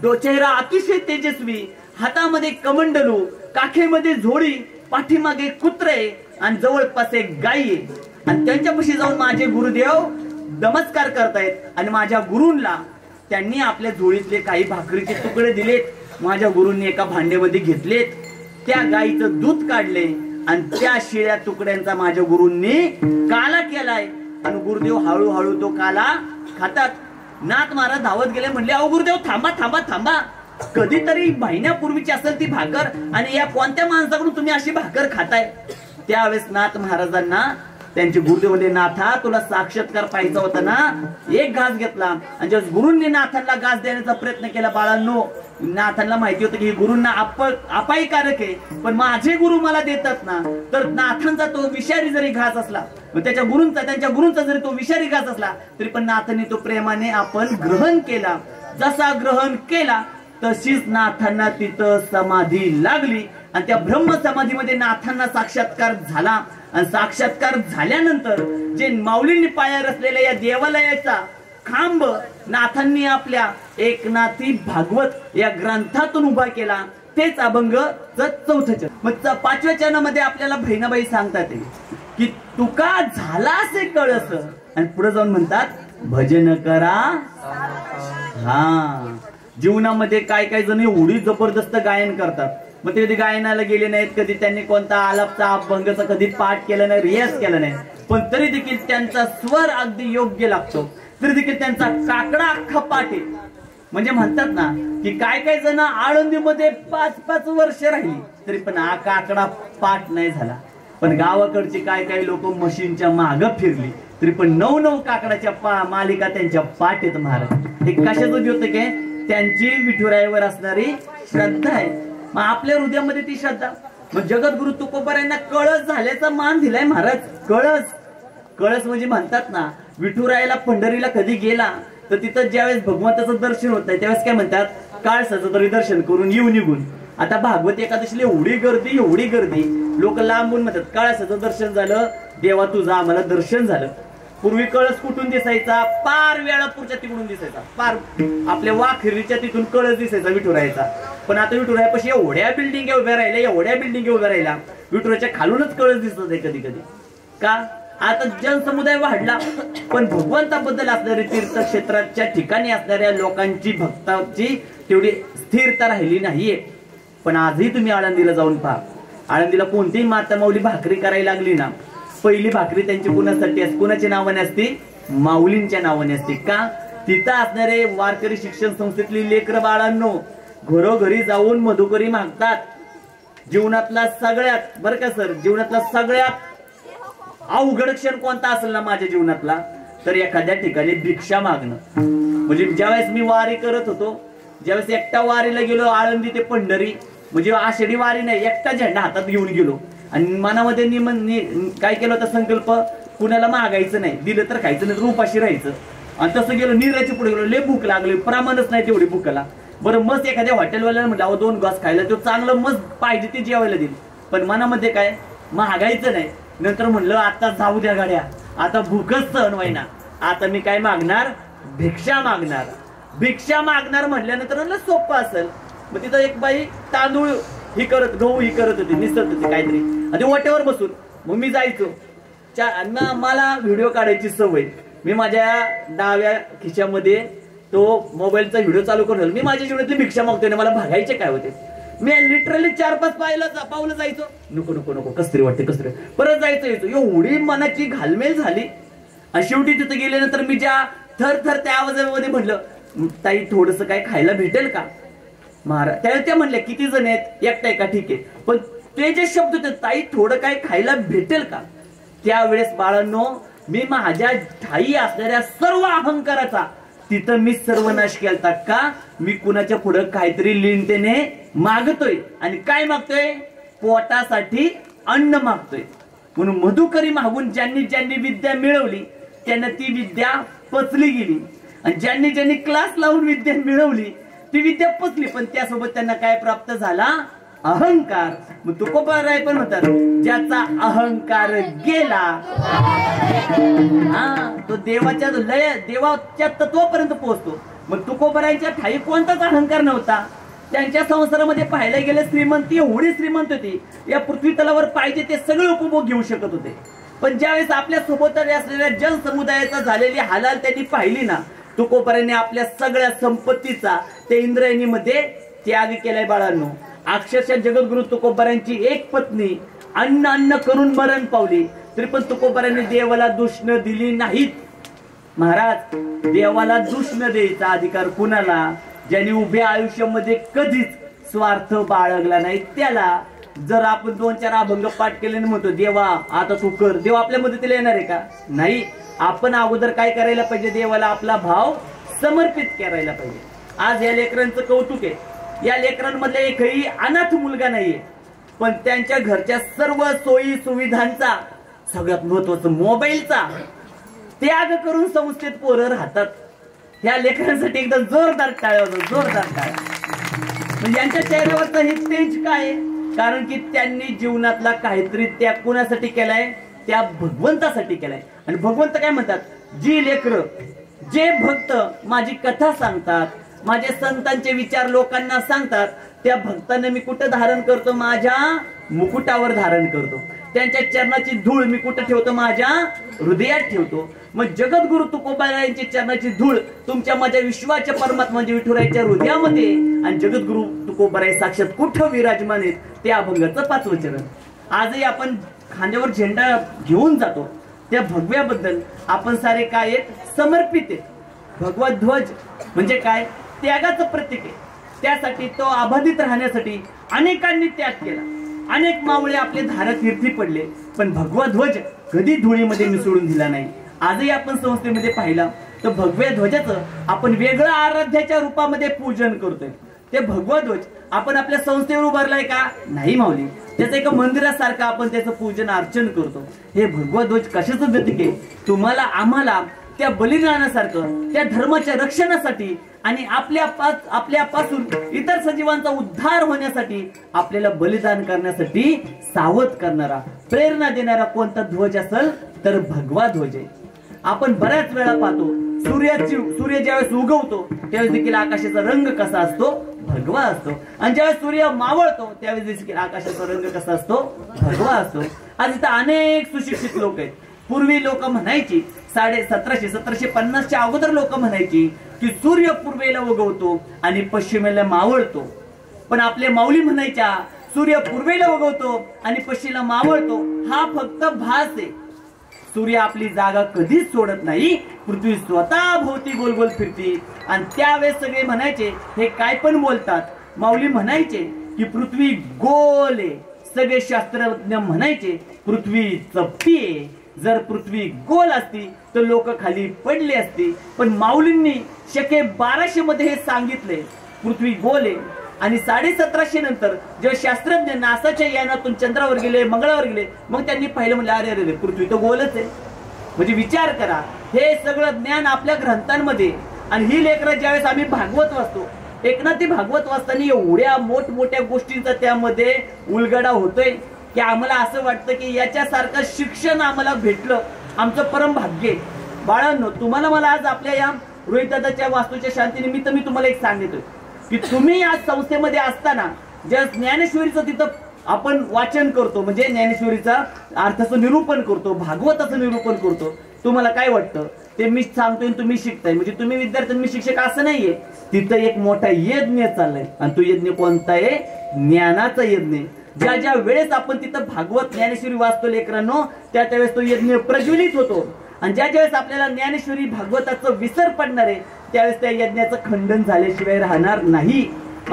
चेहरा अतिशय तेजस्वी, हातामध्ये कमंडलू, काखेमध्ये झोळी, पाठीमागे कुत्रे आणि जवळपास एक गाई आहे. आणि त्यांच्यापाशी जाऊन माझे गुरुदेव नमस्कार करतायत आणि माझ्या गुरूंना त्यांनी आपल्या झोळीतले काही भाकरीचे तुकडे दिलेत. माझ्या गुरूंनी एका भांड्यामध्ये घेतलेत, त्या गाईचं दूध काढले आणि त्या शिळ्या तुकड्यांचा माझ्या गुरूंनी काला केलाय आणि गुरुदेव हळूहळू तो काला खातात. नाथ महाराज धावत गेले. म्हणले अहो गुरुदेव थांबा थांबा थांबा, कधीतरी महिन्यापूर्वीची असेल ती भाकर आणि या कोणत्या माणसाकडून तुम्ही अशी भाकर खाताय? त्यावेळेस नाथ महाराजांना त्यांचे गुरुदेव म्हणले नाथा तुला साक्षात्कार पाहिजे होता ना, एक घास घेतला. आणि ज्या गुरूंनी नाथांना घास देण्याचा प्रयत्न केला बाळांनो, नाथांना माहिती होतं की गुरूंना अपायकारक आहे, पण माझे गुरु मला देतात ना. तर नाथांचा तो विषारी जरी घास असला, त्यांच्या गुरूंचा जरी तो विषारी घास असला तरी पण नाथांनी तो प्रेमाने आपण ग्रहण केला. जसा ग्रहण केला तशीच नाथांना तिथं समाधी लागली आणि त्या ब्रह्म समाधीमध्ये नाथांना साक्षात्कार झाला. आणि साक्षात्कार झाल्यानंतर जे माऊलींनी पाया रचलेल्या या देवालयाचा खांब नाथांनी आपल्या एकनाथी भागवत या ग्रंथातून उभा केला. तेच अभंग 4थं चरण. मग 5व्या चरणामध्ये आपल्याला बहिणाबाई सांगतात की तुका झाला असे कळस आणि पुढे जाऊन म्हणतात भजन करा. हा, जीवनामध्ये काय काय जण एवढी जबरदस्त गायन करतात, मग ते कधी गायनाला गेले नाहीत, कधी त्यांनी कोणता आलापचा अभंगाचा कधी पाठ केला नाही, रियाज केला नाही, पण तरी देखील त्यांचा स्वर अगदी योग्य लागतो, तरी देखील त्यांचा काकडा अख्खा पाठ आहे. म्हणजे म्हणतात ना की काय काय जण आळंदीमध्ये 5-5 वर्ष राहिली तरी पण हा काकडा पाठ नाही झाला. पण गावाकडची काय काय लोक मशीनच्या माग फिरली तरी पण 9 काकडाच्या मालिका त्यांच्या पाठ आहेत महाराज. हे कशाचं होतं काय, त्यांची विठुरायावर असणारी श्रद्धा आहे. मग आपल्या हृदयामध्ये ती श्रद्धा. मग जगद्गुरु तुकोबारायांना कळस झाल्याचा मान दिलाय महाराज. कळस म्हणजे म्हणतात ना, विठुरायाला पंढरीला कधी गेला तर तिथं ज्यावेळेस भगवंताचं दर्शन होत नाही त्यावेळेस काय म्हणतात, काळसाचं तरी दर्शन करून येऊ निघून. आता भागवत एकादशीला एवढी गर्दी, लोक लांबून म्हणतात काळसाचं दर्शन झालं, देवा तुझं आम्हाला दर्शन झालं. पूर्वी कळस कुठून दिसायचा, पार वेळापूरच्या तिकडून दिसायचा, पार आपल्या वाखरीच्या तिथून कळस दिसायचा विठुरायाचा. पण आता विठुरायापाशी एवढ्या बिल्डिंग उभ्या राहिल्या, विठुराच्या खालूनच कळस दिसत आहे कधी कधी. का, आता जनसमुदाय वाढला, पण भगवंताबद्दल असणारी तीर्थक्षेत्राच्या ठिकाणी असणाऱ्या लोकांची भक्ताची तेवढी स्थिरता राहिली नाहीये. पण आजही तुम्ही आळंदीला जाऊन पहा, आळंदीला कोणतीही माता माऊली भाकरी करायला लागली ना, पहिली भाकरी त्यांची कुणासाठी असते, कुणाच्या नावाने असते, माऊलींच्या नावाने असते. का, तिथं असणारे वारकरी शिक्षण संस्थेतली लेकरं बाळांनो घरोघरी जाऊन मधुकरी मागतात. जीवनातला सगळ्यात, बरं का सर, जीवनातला सगळ्यात अवघड क्षण कोणता असेल ना माझ्या जीवनातला, तर एखाद्या ठिकाणी भिक्षा मागणं. म्हणजे ज्यावेळेस मी वारी करत होतो, ज्यावेळेस एकटा वारीला गेलो आळंदी ते पंढरी, म्हणजे आषाढी वारी नाही, एकटा झेंडा हातात घेऊन गेलो आणि मनामध्ये काय केलं होता संकल्प, कुणाला मागायचं नाही, दिलं तर खायचं नाही तर उपाशी राहायचं. आणि तसं गेलो, निराच्या पुढे गेलो, लय भूक लागली, प्रमाणच नाही तेवढी भूकला. बरं, मस्त एखाद्या हॉटेलवाल्याला म्हटलं अहो 2 घास खायला, तो चांगलं मस्त पाहिजे ते जेवायला देईल, पण मनामध्ये काय, मागायचं नाही. नंतर म्हणलं आता जाऊ द्या गाड्या, आता भूकच सहन व्हायना, आता मी काय मागणार, भिक्षा मागणार म्हटल्यानंतर म्हणलं सोपं असेल. मग तिथं एक बाई तांदूळ गहू ही करत होती, निसत होती काहीतरी, आणि वाट्यावर बसून. मग मी जायचो, मला व्हिडिओ काढायची सवय, मी माझ्या डाव्या खिशामध्ये तो मोबाईलचा व्हिडिओ चालू करून मी माझ्या जीवनातली भिक्षा मागतोय ना, मला भागायचे काय होते. मी लिटरली 4-5 पावलं जायचो, नको कसतरी वाटते, परत जायचं यायचो. एवढी मनाची घालमेल झाली. आणि शेवटी तिथं गेल्यानंतर मी ज्या थर त्या आवाजामध्ये म्हटलं, ताई थोडस काय खायला भेटेल का महाराज. त्यावेळेस त्या म्हणल्या किती जण आहेत, एकटा आहे का, ठीक आहे, पण ते जे शब्द होते, ताई थोडं काय खायला भेटेल का, त्यावेळेस बाळांनो मी माझ्या ठाई असणाऱ्या सर्व अहंकाराचा तिथं मी सर्वनाश केलता. का, मी कुणाच्या पुढं काहीतरी लीनतेने मागतोय, आणि काय मागतोय, पोटासाठी अन्न मागतोय. म्हणून मधुकरी मागून ज्यांनी विद्या मिळवली त्यांना ती विद्या पचली गेली, आणि ज्यांनी क्लास लावून विद्या मिळवली ती विद्या पचली, पण त्यासोबत त्यांना काय प्राप्त झाला, अहंकार. मग तुकोबाराय पण म्हणतात, ज्याचा अहंकार गेला तो देवाच्या तत्वापर्यंत पोहोचतो. मग तुकोबारायांच्या ठाई कोणताच अहंकार नव्हता. त्यांच्या संसारामध्ये पाहायला गेले श्रीमंती एवढी श्रीमंत होती, या पृथ्वी तलावर पाहिजे ते सगळे उपभोग घेऊ शकत होते. पण ज्यावेळेस आपल्या सोबत असलेल्या जनसमुदायाचा झालेली हालाल त्यांनी पाहिली ना, तुकोबारायांनी आपल्या सगळ्या संपत्तीचा त्या इंद्रायणीमध्ये त्याग केलाय बाळांनो. अक्षरशः जगद्गुरु तुकोबारायांची एक पत्नी अन्न करून मरण पावली, तरी पण तुकोबारायांनी देवाला दूषण दिली नाहीत. महाराज, देवाला दूषण द्यायचा अधिकार कुणाला, ज्यांनी उभ्या आयुष्यामध्ये कधीच स्वार्थ बाळगला नाही त्याला. जर आपण 2-4 अभंग पाठ केले म्हणतो देवा आता तू कर, देव आपल्या मदतीला येणार आहे का, नाही. आपण अगोदर काय करायला पाहिजे, देवाला आपला भाव समर्पित करायला पाहिजे. आज या लेकरांचं कौतुक आहे, या लेकरांमधले एकही अनाथ मुलगा नाहीये, पण त्यांच्या घरच्या सर्व सोयी सुविधांचा, सगळ्यात महत्वाचं मोबाईलचा त्याग करून संस्थेत पोरं राहतात. या लेकरांसाठी एकदा जोरदार टाळ्या वाजवा, जोरदार टाळ्या. म्हणजे यांच्या चेहऱ्यावरचं हे तेज काय, कारण की त्यांनी जीवनातला काहीतरी त्याग कोणासाठी केलाय, त्या भगवंतासाठी केलाय. आणि भगवंत काय म्हणतात, जी लेकरं, जे भक्त माझी कथा सांगतात, माझे संतांचे विचार लोकांना सांगतात, त्या भक्तांना मी कुठं धारण करतो, माझ्या मुकुटावर धारण करतो. त्यांच्या चरणाची धूळ मी कुठं ठेवतो, माझ्या हृदयात ठेवतो. मग जगद्गुरु तुकोबारायांची चरणाची धूळ तुमच्या माझ्या विश्वाच्या परमात्मा म्हणजे विठुरायाच्या हृदयामध्ये, आणि जगद्गुरु तुकोबाराय साक्षात कुठं विराजमान आहेत ते अभंगाचं 5वं चरण. आजही आपण खांद्यावर झेंडा घेऊन जातो त्या भगव्याबद्दल आपण सारे काय आहेत, समर्पित आहेत. भगवा ध्वज म्हणजे काय, त्यागाचं प्रतीक आहे. त्यासाठी तो अबाधित राहण्यासाठी अनेकांनी त्याग केला, अनेक मावळे आपले धारातीर्थी पडले, पण भगवा ध्वज कधी धुळीमध्ये मिसळून दिला नाही. आजही आपण संस्थेमध्ये पाहिला तर भगव्या ध्वजाचं आपण वेगळं आराध्याच्या रूपामध्ये पूजन करतोय. ते भगवा ध्वज आपण आपल्या संस्थेवर उभारलाय का, नाही माऊली, त्याचं एका मंदिरासारखं आपण त्याचं पूजन अर्चन करतो. हे भगवा ध्वज कशाचं प्रतीक आहे, तुम्हाला आम्हाला त्या बलिदानासारखं त्या धर्माच्या रक्षणासाठी आणि आपल्यापासून इतर सजीवांचा उद्धार होण्यासाठी आपल्याला बलिदान करण्यासाठी सावध करणारा, प्रेरणा देणारा कोणता ध्वज असेल तर भगवा ध्वज आहे. आपण बऱ्याच वेळा पाहतो सूर्य ज्यावेळेस उगवतो त्यावेळेस देखील आकाशाचा रंग कसा असतो, भगवा असतो, आणि ज्यावेळेस सूर्य मावळतो त्यावेळेस देखील आकाशाचा रंग कसा असतो, भगवा असतो. आज इथं अनेक सुशिक्षित लोक आहेत. पूर्वी लोक म्हणायची 1750च्या अगोदर लोक म्हणायची की सूर्य पूर्वेला उगवतो आणि पश्चिमेला मावळतो, पण आपले माऊली म्हणायच्या सूर्य पूर्वेला उगवतो आणि पश्चिमेला मावळतो हा फक्त भास आहे. सूर्य आपली जागा कधीच सोडत नाही, पृथ्वी स्वतः भोवती गोल गोल फिरती. आणि त्यावेळेस सगळे म्हणायचे हे काय पण बोलतात, माऊली म्हणायचे की पृथ्वी गोल आहे. सगळे शास्त्रज्ञ म्हणायचे पृथ्वी चपटी आहे. जर पृथ्वी गोल असती तर लोक खाली पडले असते, पण माऊलींनी शके 1200 मध्ये हे सांगितले पृथ्वी गोल आहे. आणि 1750 नंतर जेव्हा शास्त्रज्ञ नासाच्या यानातून चंद्रावर गेले, मंगळावर गेले, मग त्यांनी पाहिलं म्हणजे अरे अरे पृथ्वी तर गोलच आहे. म्हणजे विचार करा, हे सगळं ज्ञान आपल्या ग्रंथांमध्ये. आणि ही लेकरं ज्यावेळेस आम्ही भागवत वाचतो, एकनाथी भागवत वाचताना एवढ्या मोठमोठ्या गोष्टींचा त्यामध्ये उलगडा होतोय की आम्हाला असं वाटतं की याच्यासारखं शिक्षण आम्हाला भेटलं आमचं परम भाग्य. बाळांनो, तुम्हाला मला आज आपल्या या रोहितदादाच्या वास्तूच्या शांतीनिमित्त मी तुम्हाला एक सांगितलं की तुम्ही आज संस्थेमध्ये असताना ज्या ज्ञानेश्वरीचं तिथं आपण वाचन करतो, म्हणजे ज्ञानेश्वरीचा अर्थाचं निरूपण करतो, भागवताचं निरूपण करतो, तुम्हाला काय वाटतं ते मी सांगतोय तुम्ही शिकताय, म्हणजे तुम्ही विद्यार्थी मी शिक्षक असं नाहीये. तिथं एक मोठा यज्ञ चाललाय, आणि तो यज्ञ कोणता आहे, ज्ञानाचा यज्ञ. ज्या ज्या वेळेस आपण तिथं भागवत ज्ञानेश्वरी वाचतो लेकरांनो, त्या त्यावेळेस तो यज्ञ प्रज्वलित होतो. आणि ज्या ज्यावेळेस आपल्याला ज्ञानेश्वरी भागवताचं विसर पडणार आहे त्यावेळेस त्या यज्ञाचं खंडन झाल्याशिवाय राहणार नाही.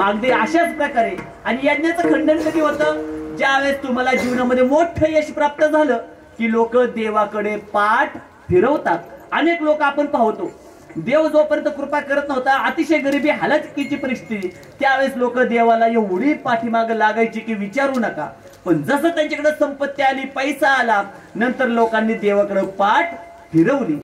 अगदी अशाच प्रकारे. आणि यज्ञाचं खंडन कधी होतं, ज्यावेळेस तुम्हाला जीवनामध्ये मोठं यश प्राप्त झालं की लोक देवाकडे पाठ फिरवतात. अनेक लोक आपण पाहतो देव जोपर्यंत कृपा करत नव्हता, अतिशय गरिबी हालाकीची परिस्थिती, त्यावेळेस लोक देवाला एवढी पाठीमाग लागायची की विचारू नका. पण जसं त्यांच्याकडे संपत्ती आली, पैसा आला, नंतर लोकांनी देवाकडे पाठ फिरवली.